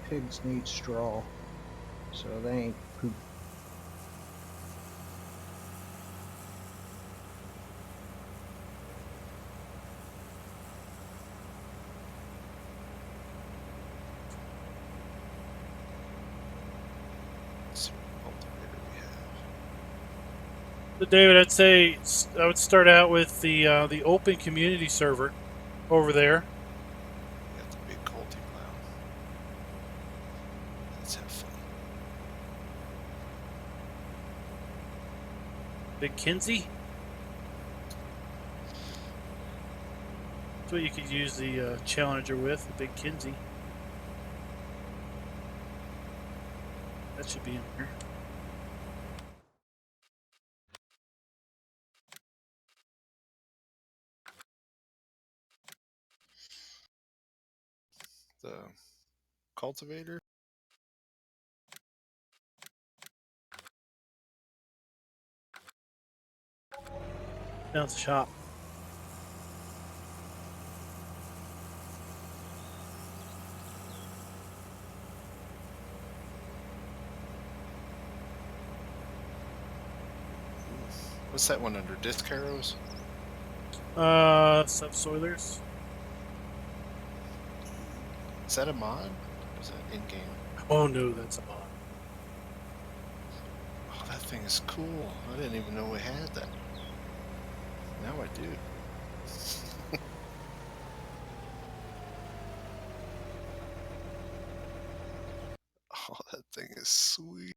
Pigs need straw, so they ain't poop. Let's see what cultivator we have. So David, I'd say I would start out with the open community server over there. We got the big culti plow. Let's have fun. Big Kinsey. That's what you could use the Challenger with, the Big Kinsey. That should be in here. The cultivator. Down at the shop. What's that one under? Disc harrows? Subsoilers. Is that a mod? Or is that in-game? Oh no, that's a mod. Oh, that thing is cool. I didn't even know we had that. Now I do. Oh, that thing is sweet.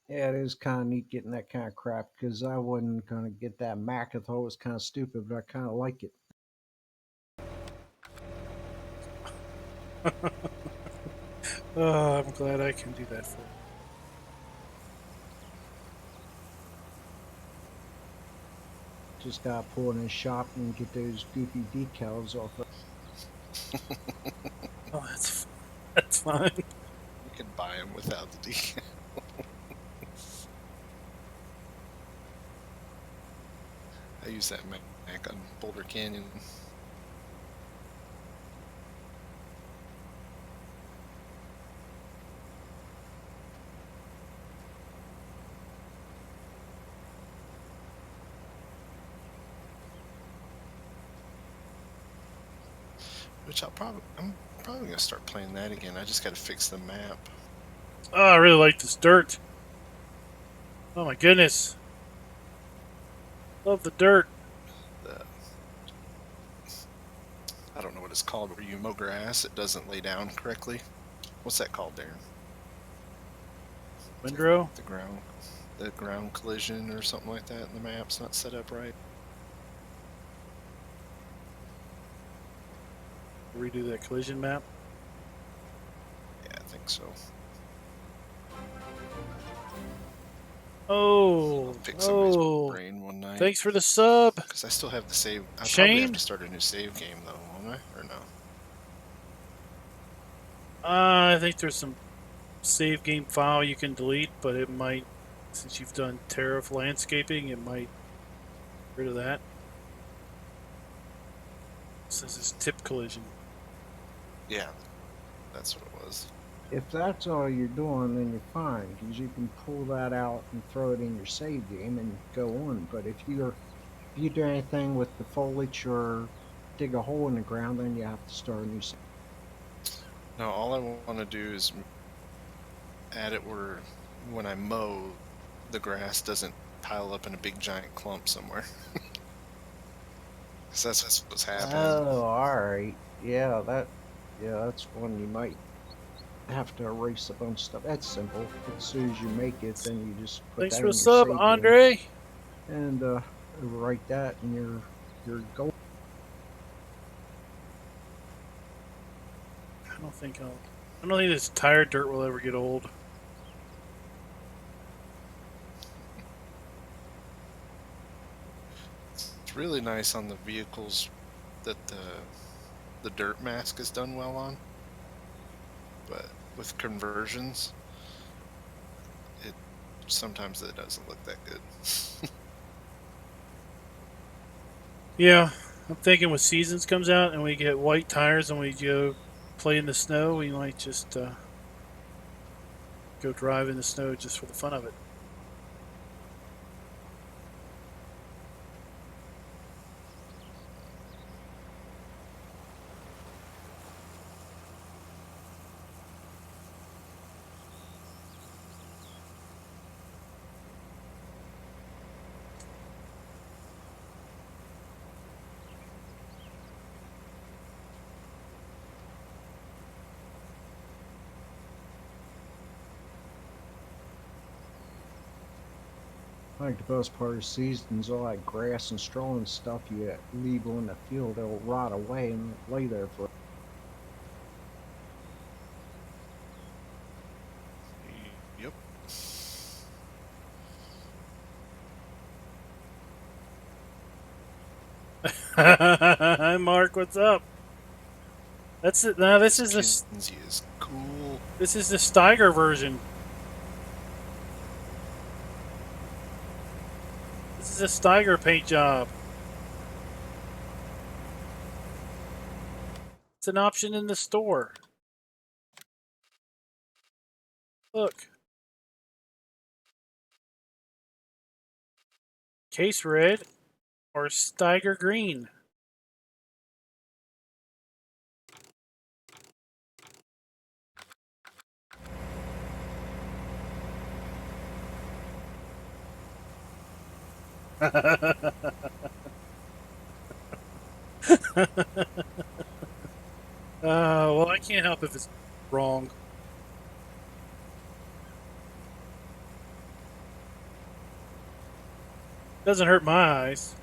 Yeah, it is kind of neat getting that kind of crap, because I wasn't going to get that Mac. I thought it was kind of stupid, but I kind of like it. Oh, I'm glad I can do that for you. Just got to pull in his shop and get those goofy decals off of. Oh, that's fine. You can buy them without the decal. I use that Mac on Boulder Canyon. Which I'm probably gonna start playing that again. I just gotta fix the map. Oh, I really like this dirt. Oh my goodness. Love the dirt. I don't know what it's called, but where you mow grass, it doesn't lay down correctly. What's that called, Darren? Windrow? The ground. the ground collision or something like that, and the map's not set up right. Redo that collision map. Yeah, I think so. Oh, Pick somebody's oh! brain one night. Thanks for the sub. Because I still have the save. I probably have Shane? to start a new save game though, won't I? Or no? I think there's some save game file you can delete, but it might, since you've done tariff landscaping, it might get rid of that. Since it's tip collision. Yeah, that's what it was. If that's all you're doing, then you're fine, because you can pull that out and throw it in your save game and go on. But if you do anything with the foliage or dig a hole in the ground, then you have to start a new save. No, all I want to do is add it where when I mow, the grass doesn't pile up in a big giant clump somewhere. So that's what's happening. Oh, alright. Yeah, that's one you might have to erase a bunch of stuff. That's simple. As soon as you make it, then you just put Thanks that for in the your sub, save game Andre. and overwrite that, and you're golden. I don't think this tire dirt will ever get old. It's really nice on the vehicles that the dirt mask is done well on, but with conversions, sometimes it doesn't look that good. Yeah, I'm thinking when Seasons comes out and we get white tires and we go play in the snow, we might just go drive in the snow just for the fun of it. I think the best part of seasons, all that grass and straw and stuff you leave on the field, it'll rot away and lay there for. Yep. Hi, Mark. What's up? That's it. Now this is Kinsey is cool. This is the Steiger version. This is a Steiger paint job. It's an option in the store. Look. Case red or Steiger green. Well, I can't help if it's wrong. Doesn't hurt my eyes.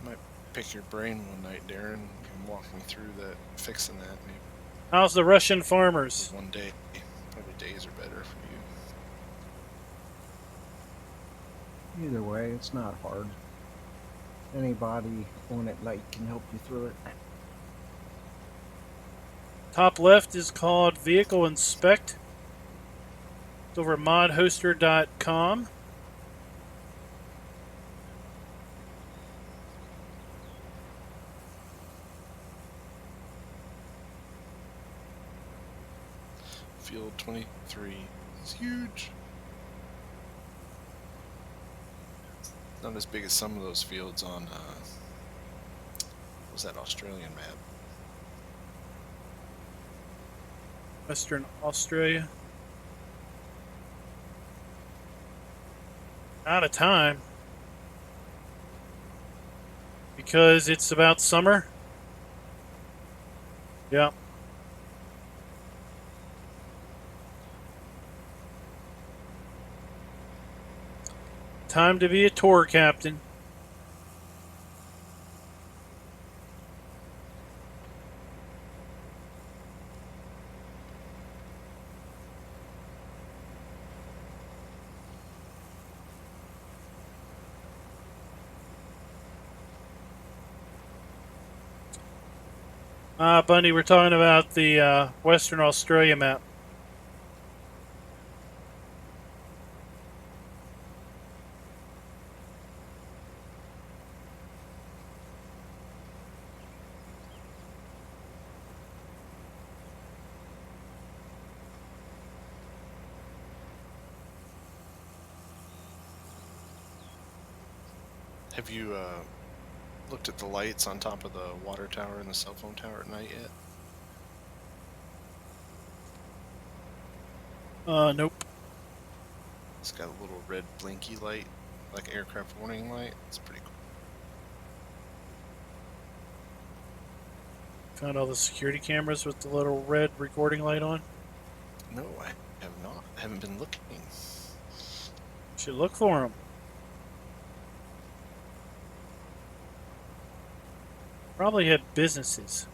I might pick your brain one night, Darren, and walk me through that, fixing that. Maybe How's the Russian farmers? one day. Probably days are better for you. Either way, it's not hard. Anybody on it like can help you through it. Top left is called Vehicle Inspect. It's over at modhoster.com. Field 23 is huge. Not as big as some of those fields on, what was that Australian map? Western Australia. Out of time. Because it's about summer. Yeah. Time to be a tour captain. Bundy, we're talking about the Western Australia map. Have you looked at the lights on top of the water tower and the cell phone tower at night yet? Nope. It's got a little red blinky light, like aircraft warning light. It's pretty cool. Found all the security cameras with the little red recording light on. No, I have not. I haven't been looking. Should look for them. Probably had businesses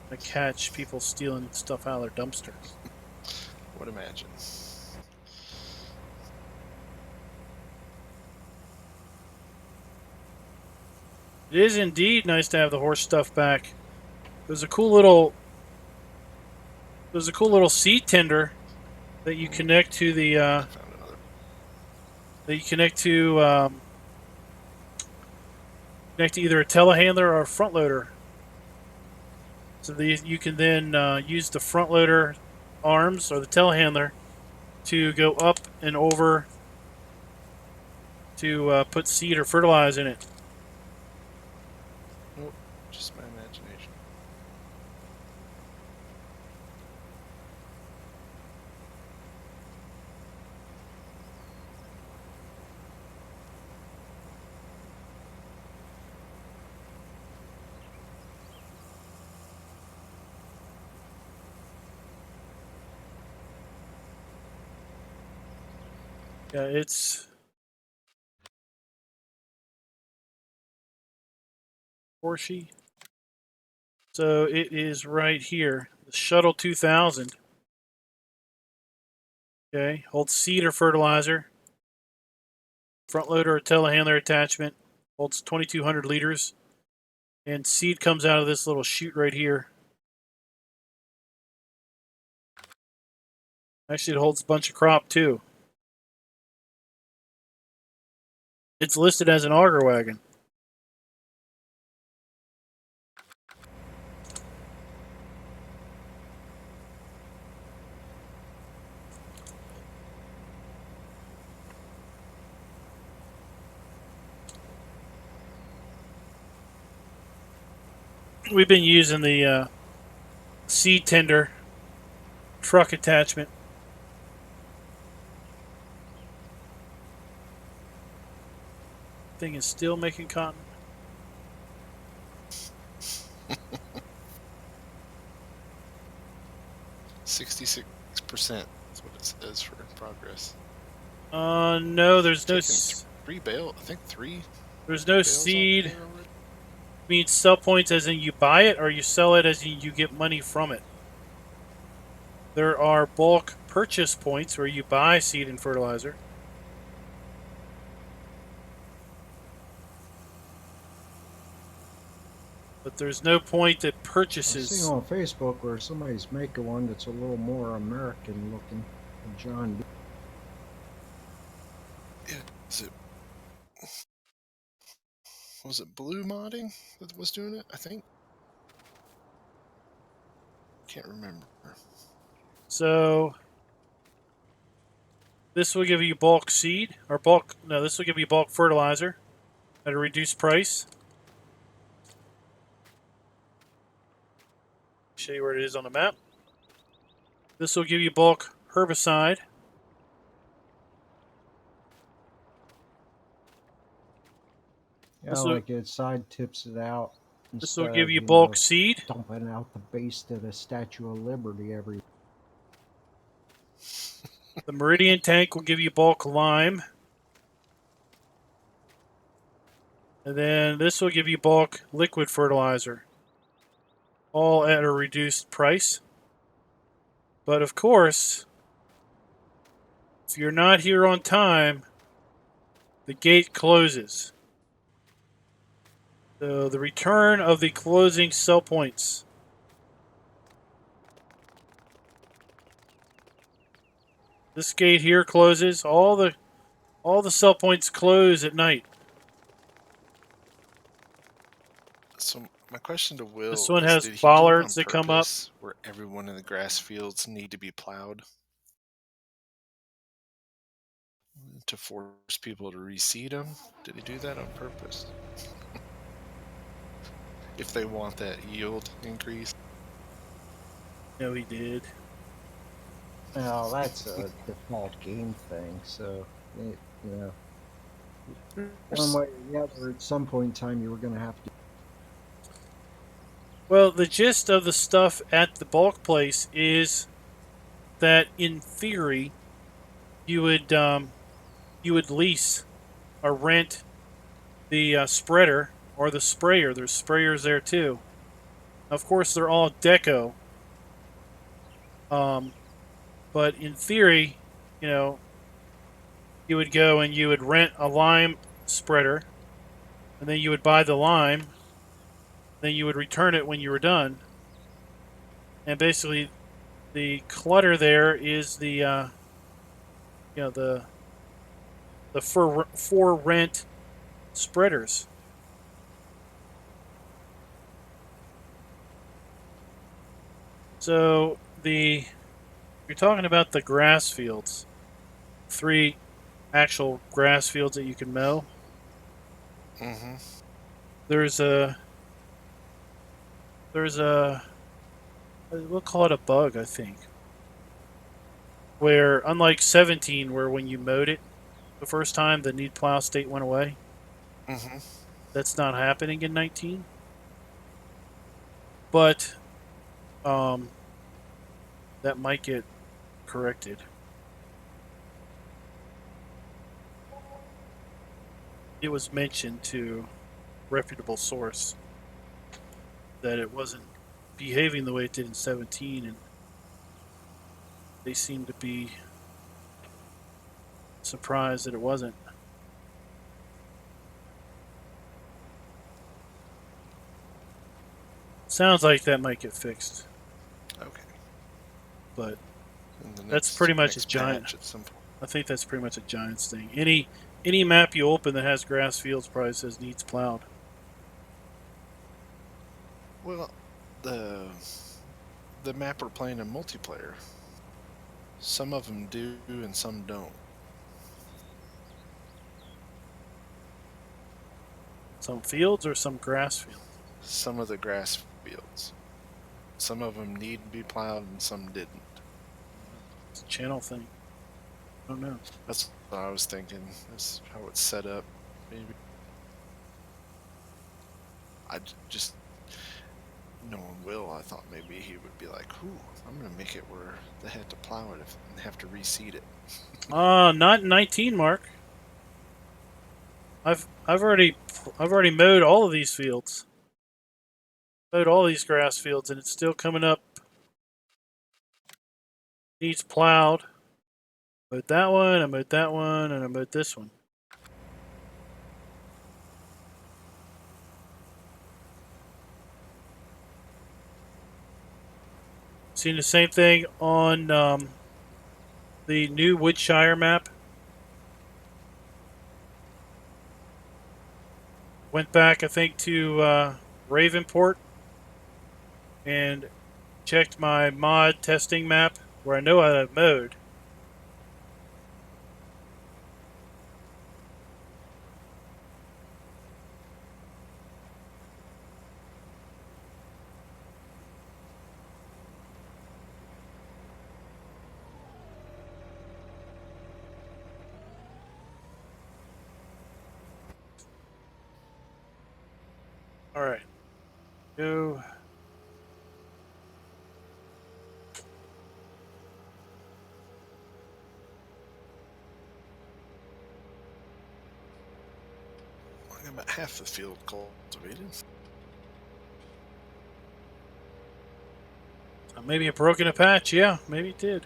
that catch people stealing stuff out of their dumpsters. Would imagine. It is indeed nice to have the horse stuff back. There's a cool little seed tender that you connect to the I found another. that you connect to either a telehandler or a front loader. So you can then use the front loader arms or the telehandler to go up and over to put seed or fertilizer in it. Nope, just my imagination. Yeah, it's Porsche. So it is right here. The Shuttle 2000. Okay, holds seed or fertilizer. Front loader or telehandler attachment. Holds 2,200 liters. And seed comes out of this little chute right here. Actually, it holds a bunch of crop too. It's listed as an auger wagon. We've been using the seed tender truck attachment. Thing is still making cotton. $66% is what it says for progress. No, there's no. Three bale. I think three. There's no seed. Means sell points as in you buy it, or you sell it as in you get money from it. There are bulk purchase points where you buy seed and fertilizer. But there's no point that purchases. I've seen on Facebook where somebody's making one that's a little more American looking than John Deere. Yeah, was it Blue Modding that was doing it? I think. Can't remember. So this will give you bulk seed or bulk. No, this will give you bulk fertilizer at a reduced price. Show you where it is on the map. This will give you bulk herbicide. Yeah, like it side tips it out. This will instead give of, you bulk seed. dumping out the base to the Statue of Liberty every. The Meridian tank will give you bulk lime. And then this will give you bulk liquid fertilizer. All at a reduced price. But of course, if you're not here on time, the gate closes. So the return of the closing sell points. This gate here closes. All the sell points close at night. So my question to Will This one is, has did he do it on bollards that come up. purpose, where every one of the grass fields need to be plowed to force people to reseed them? Did he do that on purpose? If they want that yield increase? No, he did. Well, that's a default game thing, so, one way or the other, at some point in time, you were going to have to. Well, the gist of the stuff at the bulk place is that, in theory, you would lease or rent the spreader or the sprayer. There's sprayers there too. Of course, they're all deco. But in theory, you would go and you would rent a lime spreader, and then you would buy the lime. Then you would return it when you were done. And basically, the clutter there is the for rent spreaders. So you're talking about the grass fields, 3 actual grass fields that you can mow. Mm-hmm. There's a we'll call it a bug, I think, where unlike 17, where when you mowed it the first time, the need plow state went away. Mm-hmm. That's not happening in 19. But that might get corrected. It was mentioned to a reputable source that it wasn't behaving the way it did in 17, and they seemed to be surprised that it wasn't. Sounds like that might get fixed. Okay. But And the that's pretty much a next giant. patch at some point. I think that's pretty much a Giants thing. Any map you open that has grass fields probably says needs plowed. Well, the map we're playing in multiplayer, some of them do and some don't. Some fields or some grass fields? Some of the grass fields. Some of them need to be plowed and some didn't. It's a channel thing. I don't know. That's what I was thinking. That's how it's set up, maybe. Just knowing Will, I thought maybe he would be like, "Ooh, I'm gonna make it where they had to plow it and have to reseed it." Not 19, Mark. I've already mowed all of these fields. Mowed all these grass fields, and it's still coming up. Needs plowed. Mowed that one, I mowed that one, and I mowed this one. Seen the same thing on the new Woodshire map. Went back, I think, to Ravenport and checked my mod testing map where I know I mowed. All right. Go. I got about half the field cultivated. Maybe it broke in a patch. Yeah, maybe it did.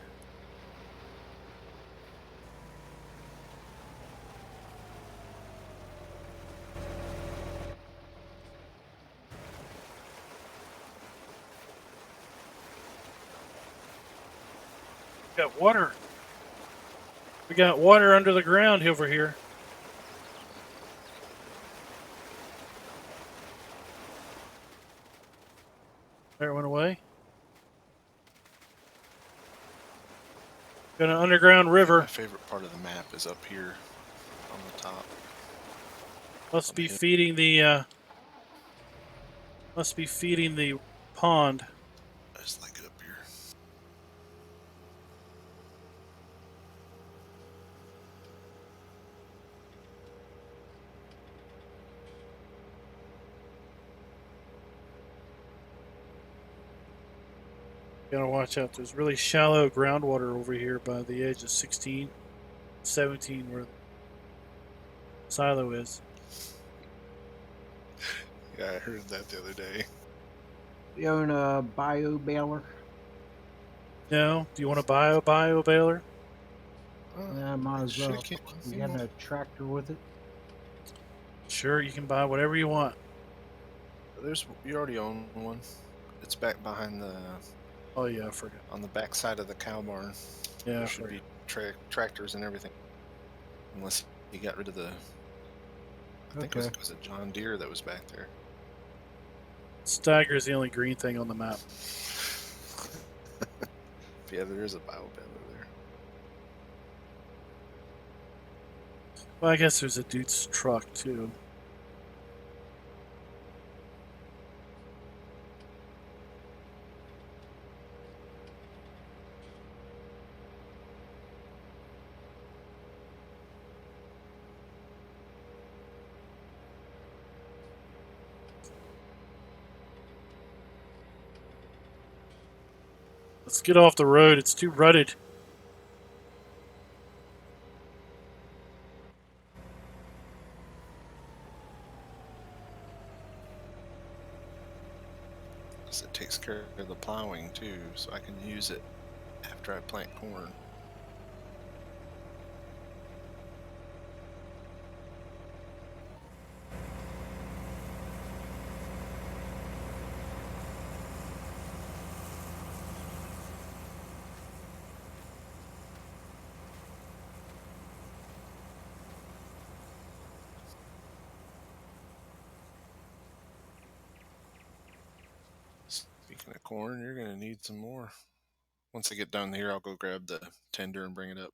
Got water. We got water under the ground over here. There it went away. Got an underground river. My favorite part of the map is up here on the top. Must be feeding the pond. I just like it up here. Gotta watch out. There's really shallow groundwater over here by the edge of 16, 17, where the silo is. Yeah, I heard that the other day. You own a bio baler? No? Do you want to buy a bio baler? Yeah, might as well. Should've You got a tractor with it? Sure, you can buy whatever you want. You already own one. It's back behind the. Oh yeah, I forgot. On the back side of the cow barn. Yeah, There should be tractors and everything. Unless you got rid of the. I think it was a John Deere that was back there. Stagger is the only green thing on the map. Yeah, there is a bio baler there. Well, I guess there's a dude's truck too. Let's get off the road. It's too rutted. It takes care of the plowing too, so I can use it after I plant corn. Speaking of corn, you're going to need some more. Once I get down here, I'll go grab the tender and bring it up.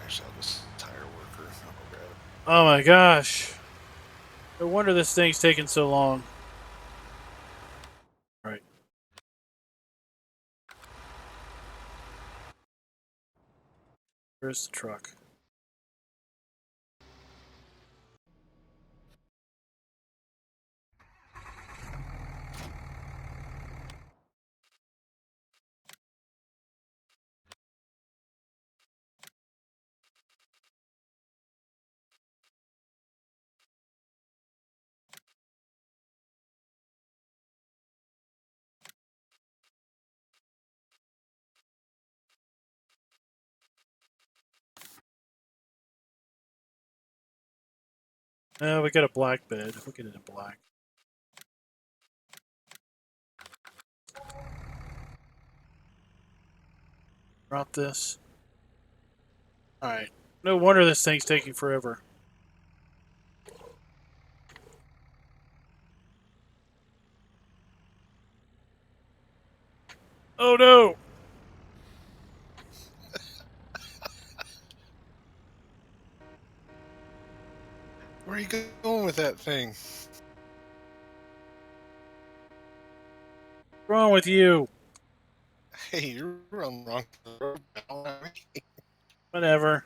Actually, I'll just hire a worker. I'll go grab it. Oh my gosh. No wonder this thing's taking so long. All right. Where's the truck? No, we got a black bed. We'll get it in black. Drop this. Alright. No wonder this thing's taking forever. Oh no! Where are you going with that thing? What's wrong with you? Hey, you're on the wrong road, pal. Whatever.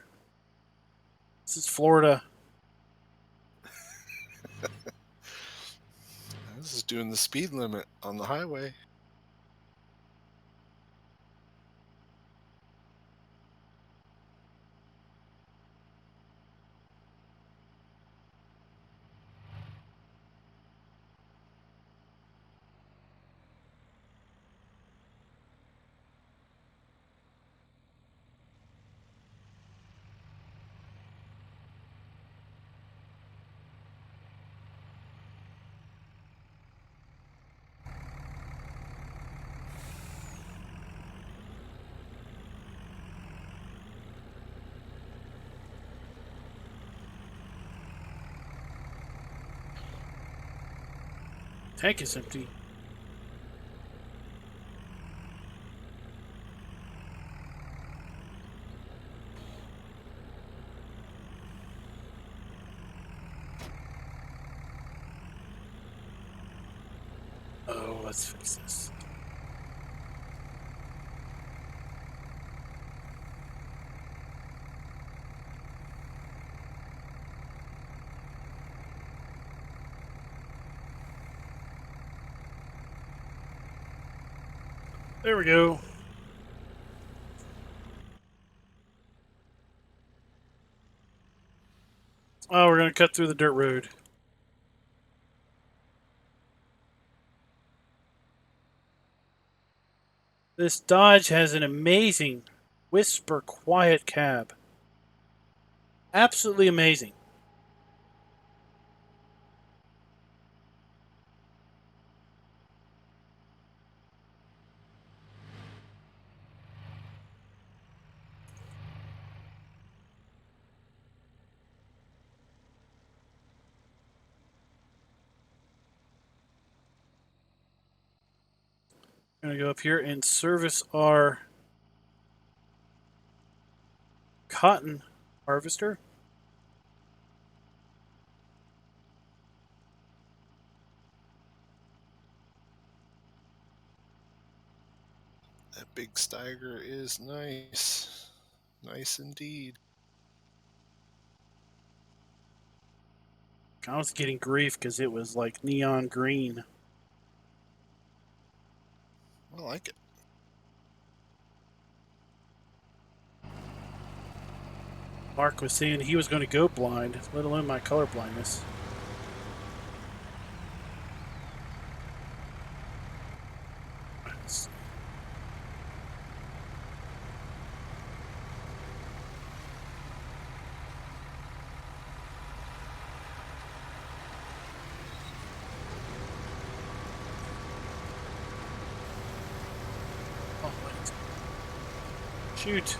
This is Florida. This is doing the speed limit on the highway. Tank is empty. Oh, let's fix this. There we go. Oh, we're going to cut through the dirt road. This Dodge has an amazing whisper quiet cab. Absolutely amazing. I'm going to go up here and service our cotton harvester. That big Steiger is nice. Nice indeed. I was getting grief because it was like neon green. I like it. Mark was saying he was going to go blind, let alone my color blindness. Oh, shoot.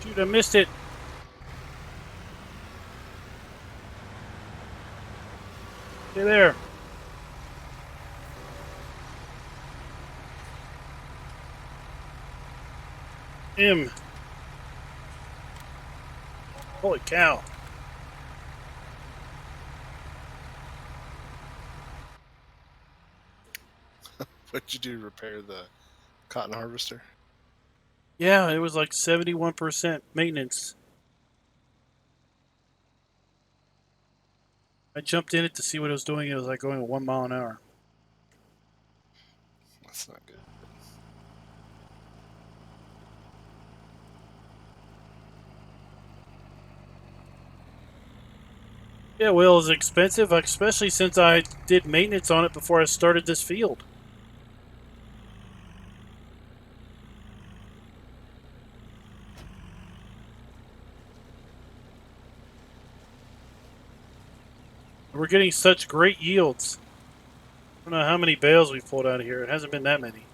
Shoot, I missed it. Stay there. Him. Holy cow. What'd you do to repair the cotton harvester? Yeah, it was like 71% maintenance. I jumped in it to see what it was doing. It was like going at 1 mile an hour. That's not good. Yeah, well, it's expensive, especially since I did maintenance on it before I started this field. We're getting such great yields. I don't know how many bales we've pulled out of here. It hasn't been that many.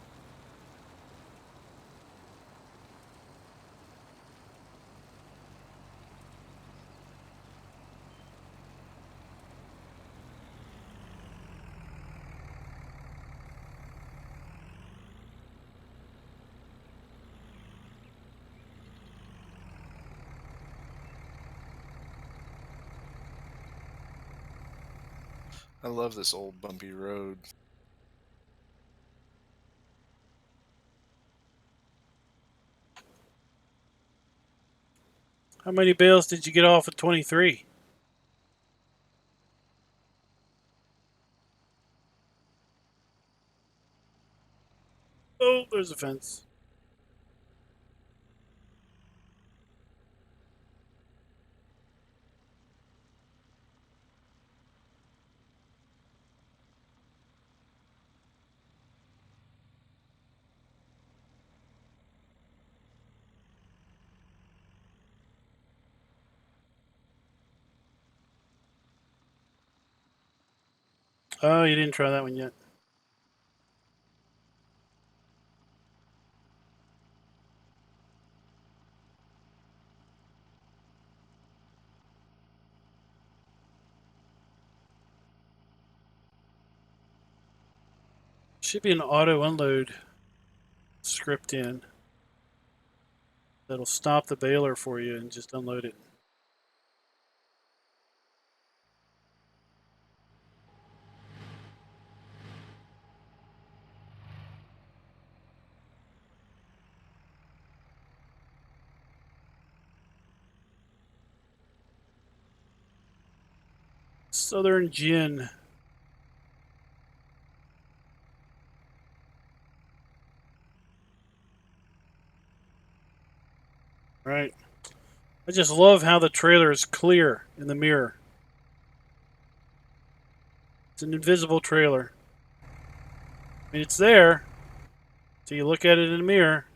I love this old bumpy road. How many bales did you get off at 23? Oh, there's a fence. Oh, you didn't try that one yet. Should be an auto unload script in that'll stop the baler for you and just unload it. Southern Gin. Right. I just love how the trailer is clear in the mirror. It's an invisible trailer. I mean, it's there. So you look at it in the mirror.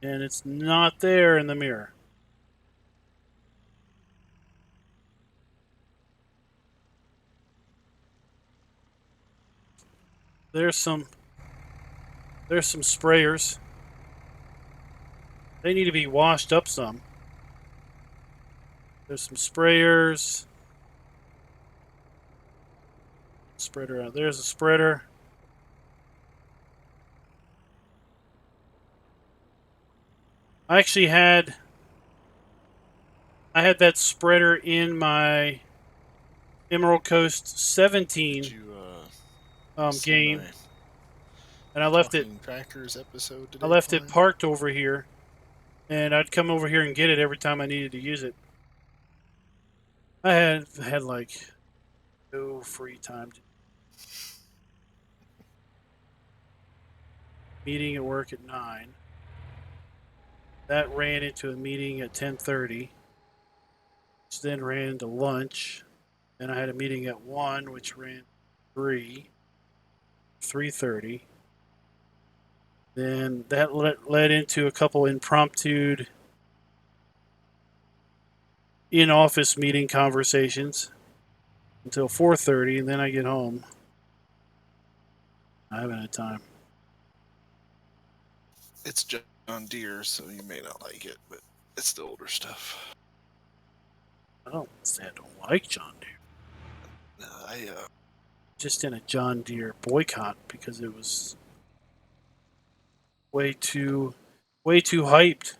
And it's not there in the mirror. There's some sprayers. They need to be washed up some. There's some sprayers. Spreader out. There's a spreader. I actually had that spreader in my Emerald Coast 17 Did you see game, my and I left it. Talking Tractors episode today? I left it Klein? parked over here, and I'd come over here and get it every time I needed to use it. I had like no free time. Meeting at work at 9. That ran into a meeting at 10:30, which then ran into lunch. Then I had a meeting at 1, which ran 3:30. Then that led into a couple impromptu in-office meeting conversations until 4:30, and then I get home. I haven't had time. It's John Deere, so you may not like it, but it's the older stuff. I don't say I don't like John Deere. Just in a John Deere boycott because it was way too hyped.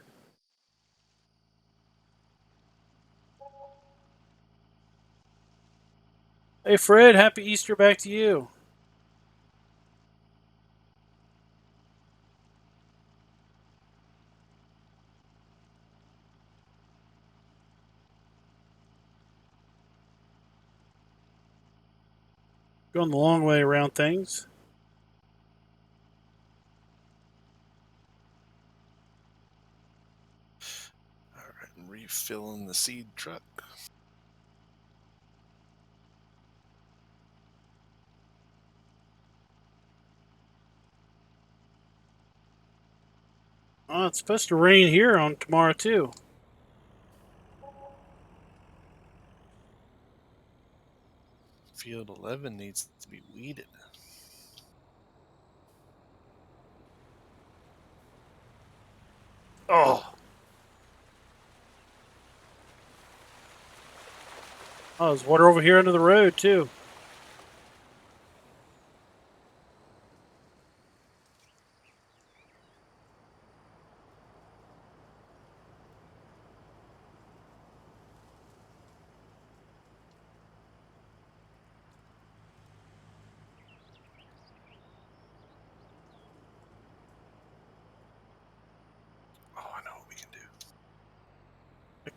Hey Fred, happy Easter back to you. Going the long way around things. All right, I'm refilling the seed truck. Oh, it's supposed to rain here on tomorrow too. Field 11 needs to be weeded. Oh, there's water over here under the road too.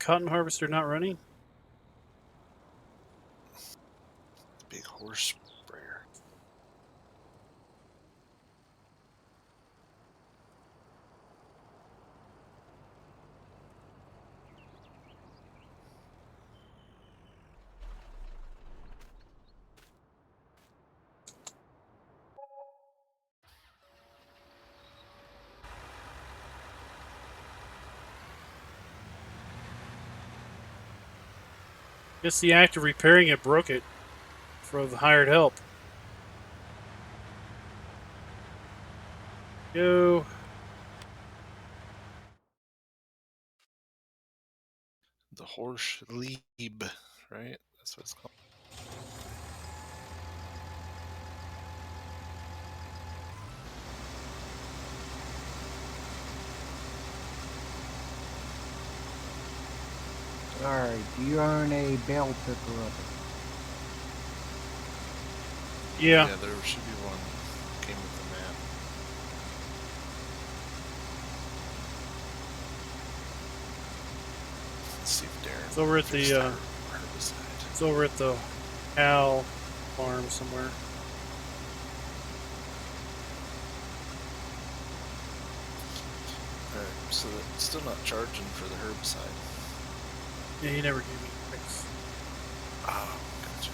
cotton harvester not running? Big horse sprayer. Guess the act of repairing it broke it for the hired help. Go. The horse leab, right? That's what it's called. Alright, do you own a bale picker up? Yeah. Yeah, there should be one. Came with the map. Let's see if Darren. It's over at the herbicide. it's over at the cow farm somewhere. Alright, so it's still not charging for the herbicide. Yeah, he never gave me a fix. Oh, gotcha.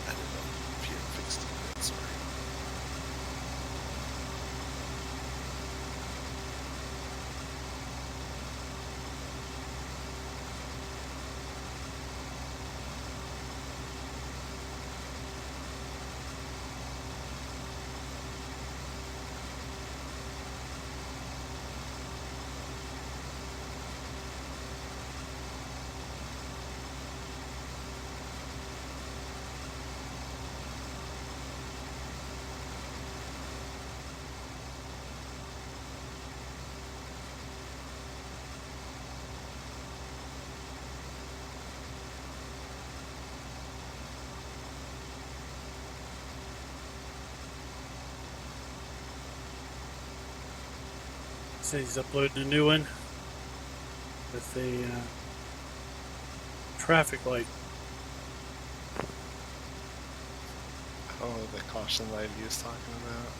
I didn't know if he had fixed it yet, sorry. Says he's uploading a new one with a traffic light. Oh, the caution light he was talking about.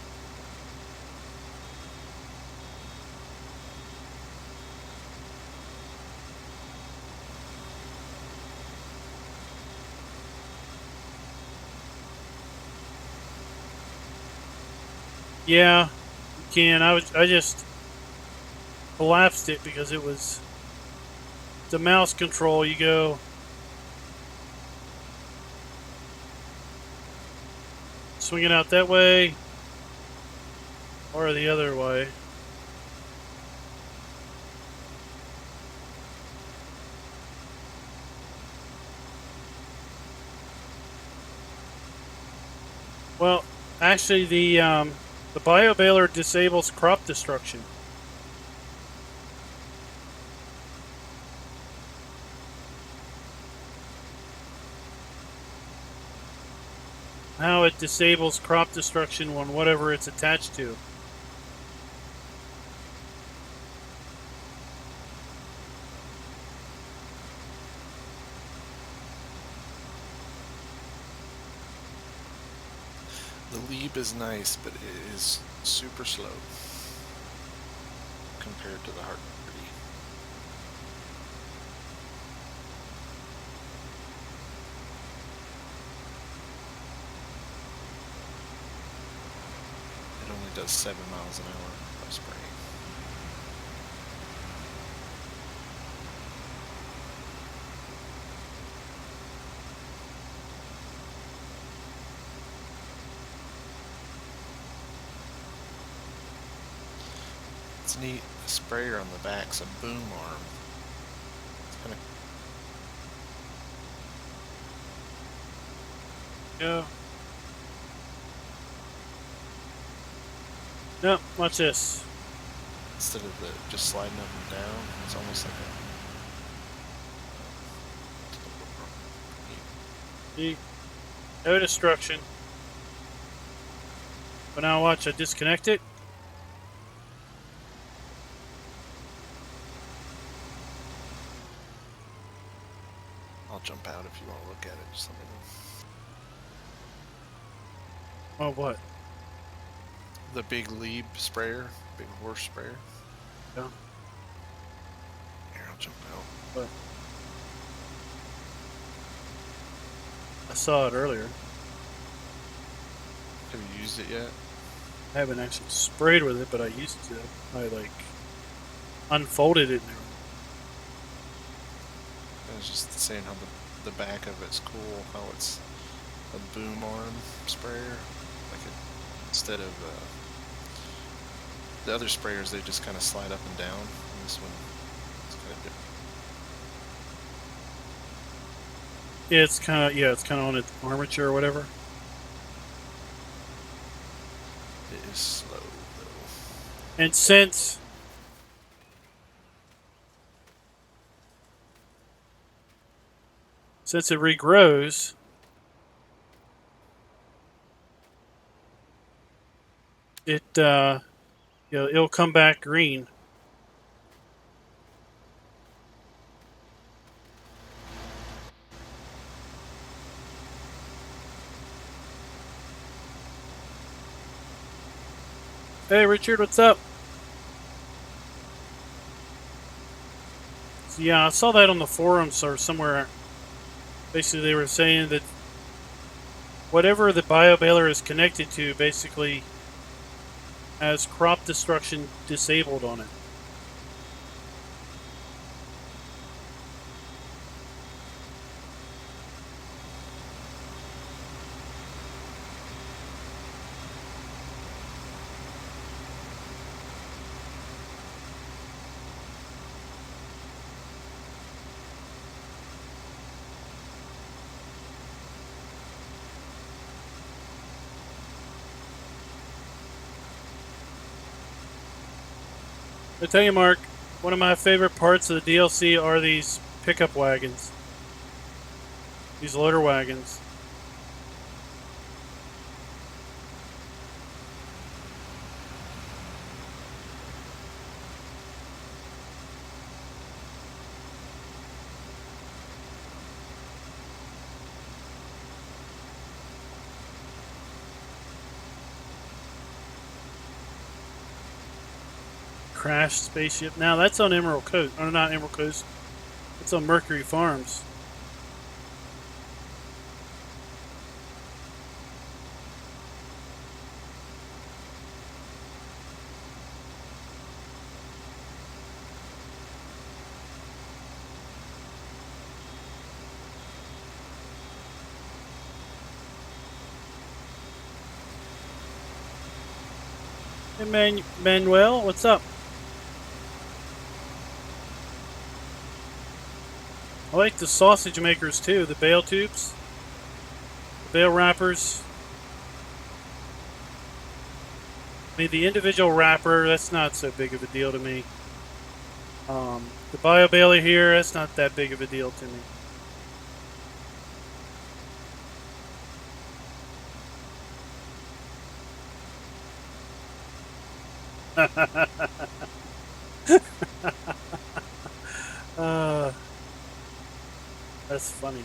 Yeah, you can. I just collapsed it because it was the mouse control. You go swing it out that way or the other way. Well, actually, the bio baler disables crop destruction. How it disables crop destruction on whatever it's attached to. The leap is nice, but it is super slow compared to the Hardy. It only does 7 miles an hour by spraying. It's neat. The sprayer on the back's a boom arm. It's kind of Go. No, watch this. instead of just sliding up and down. It's almost like See? No destruction. But now watch, I disconnect it. I'll jump out if you want to look at it. Just let me know. Oh, what? The big lead sprayer, big horse sprayer. Yeah. Here, I'll jump out. What? I saw it earlier. Have you used it yet? I haven't actually sprayed with it, but I used to. I like unfolded it and everything. I was just saying how the back of it's cool, how it's a boom arm sprayer. Like instead of the other sprayers, they just kind of slide up and down. And this one, it's kind of different. Yeah, it's kind of on its armature or whatever. It is slow though. And since it regrows, it it'll come back green. Hey Richard, what's up? So, yeah, I saw that on the forums or somewhere. Basically, they were saying that whatever the bio baler is connected to basically has crop destruction disabled on it. I tell you, Mark, one of my favorite parts of the DLC are these pickup wagons. These loader wagons. Crashed spaceship. Now that's on Emerald Coast. Or not Emerald Coast. It's on Mercury Farms. Hey Manuel, what's up? I like the sausage makers too, the bale tubes, the bale wrappers. I mean, the individual wrapper, that's not so big of a deal to me. The bio baler here, that's not that big of a deal to me. That's funny.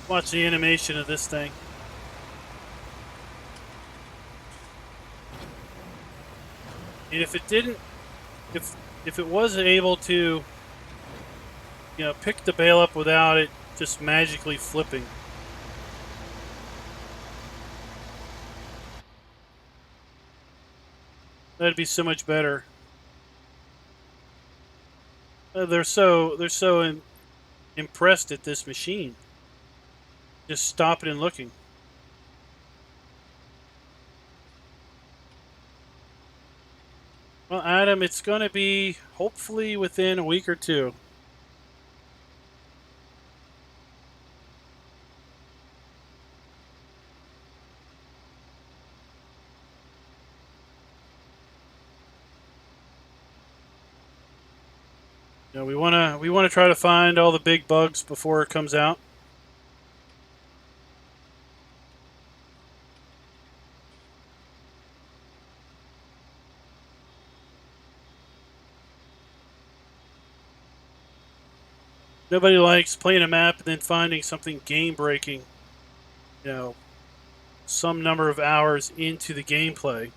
Watch the animation of this thing. And if it didn't, if it was able to, pick the bale up without it just magically flipping, that'd be so much better. They're so impressed at this machine. Just stopping and looking. Well, Adam, it's going to be hopefully within a week or two. You know, we want to try to find all the big bugs before it comes out. Nobody likes playing a map and then finding something game breaking, you know, some number of hours into the gameplay.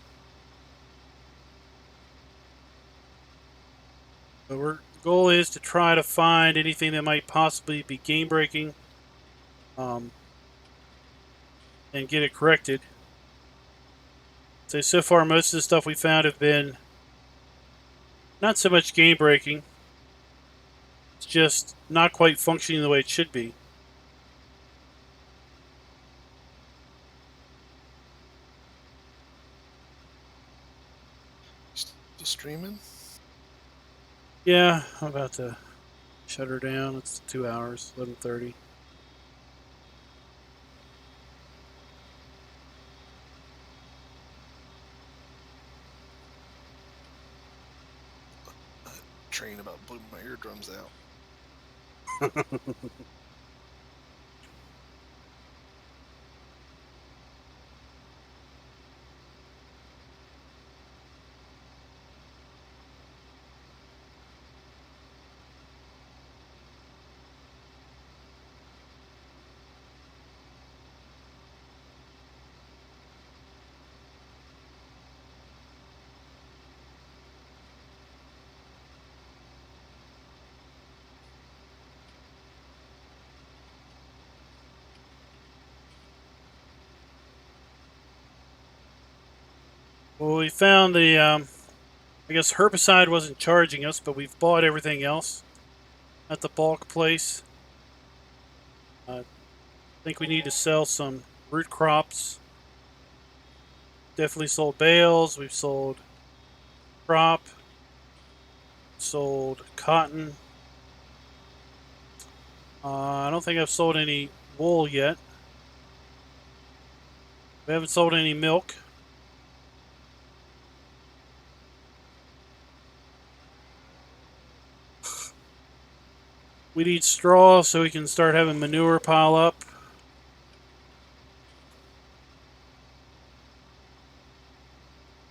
But the goal is to try to find anything that might possibly be game breaking, and get it corrected. So far, most of the stuff we found have been not so much game breaking. It's just not quite functioning the way it should be. Still streaming? Yeah, I'm about to shut her down. It's 2 hours, 11:30. Train about blew my eardrums out. Well, we found the, I guess herbicide wasn't charging us, but we've bought everything else at the bulk place. I think we need to sell some root crops. Definitely sold bales. We've sold crop. Sold cotton. I don't think I've sold any wool yet. We haven't sold any milk. We need straw so we can start having manure pile up.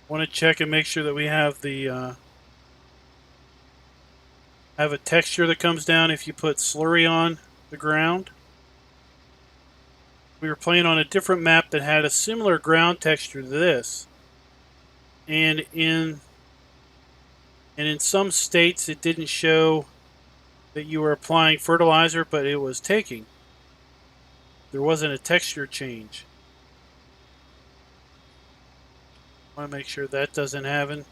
Want to check and make sure that we have the have a texture that comes down if you put slurry on the ground. We were playing on a different map that had a similar ground texture to this, and in some states it didn't show that you were applying fertilizer, but it was taking. There wasn't a texture change. I want to make sure that doesn't happen.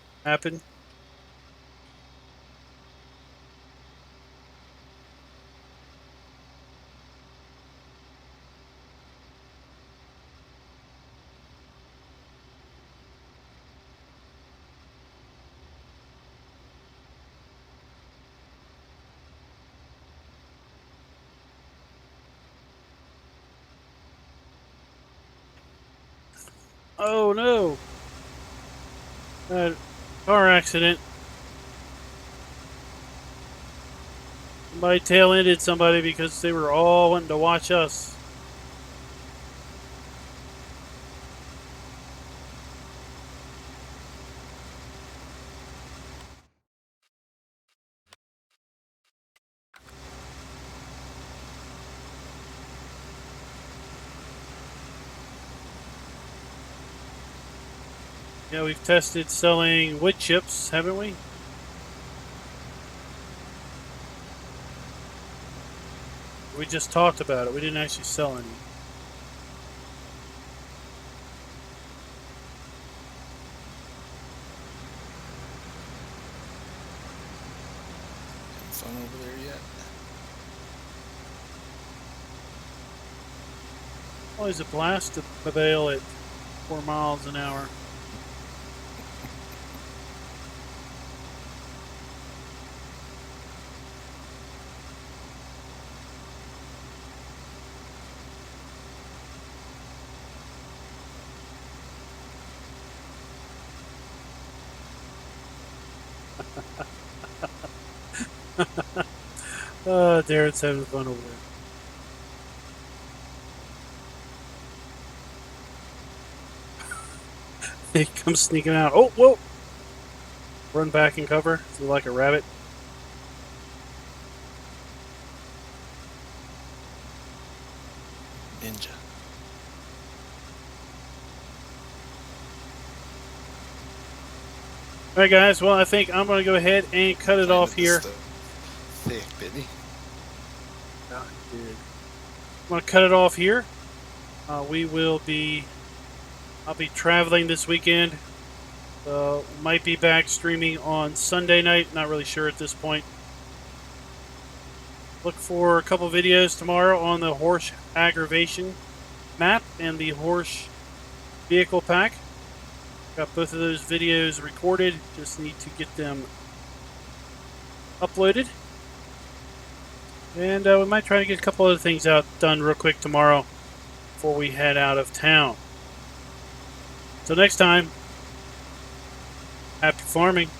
Oh no! Car accident. Somebody tail-ended somebody because they were all wanting to watch us. Yeah, we've tested selling wood chips, haven't we? We just talked about it. We didn't actually sell any. Fun over there yet? Always a blast to prevail at 4 miles an hour. Darren's having fun over there. He comes sneaking out. Oh, whoa! Run back and cover. Feel like a rabbit. Ninja. All right, guys. Well, I think I'm going to go ahead and cut it off here. Thick, didn't he? Yeah, he did. I'm going to cut it off here. I'll be traveling this weekend. Might be back streaming on Sunday night. Not really sure at this point. Look for a couple videos tomorrow on the horse aggravation map and the horse vehicle pack. Got both of those videos recorded. Just need to get them uploaded. And we might try to get a couple other things done real quick tomorrow before we head out of town. Till next time, happy farming.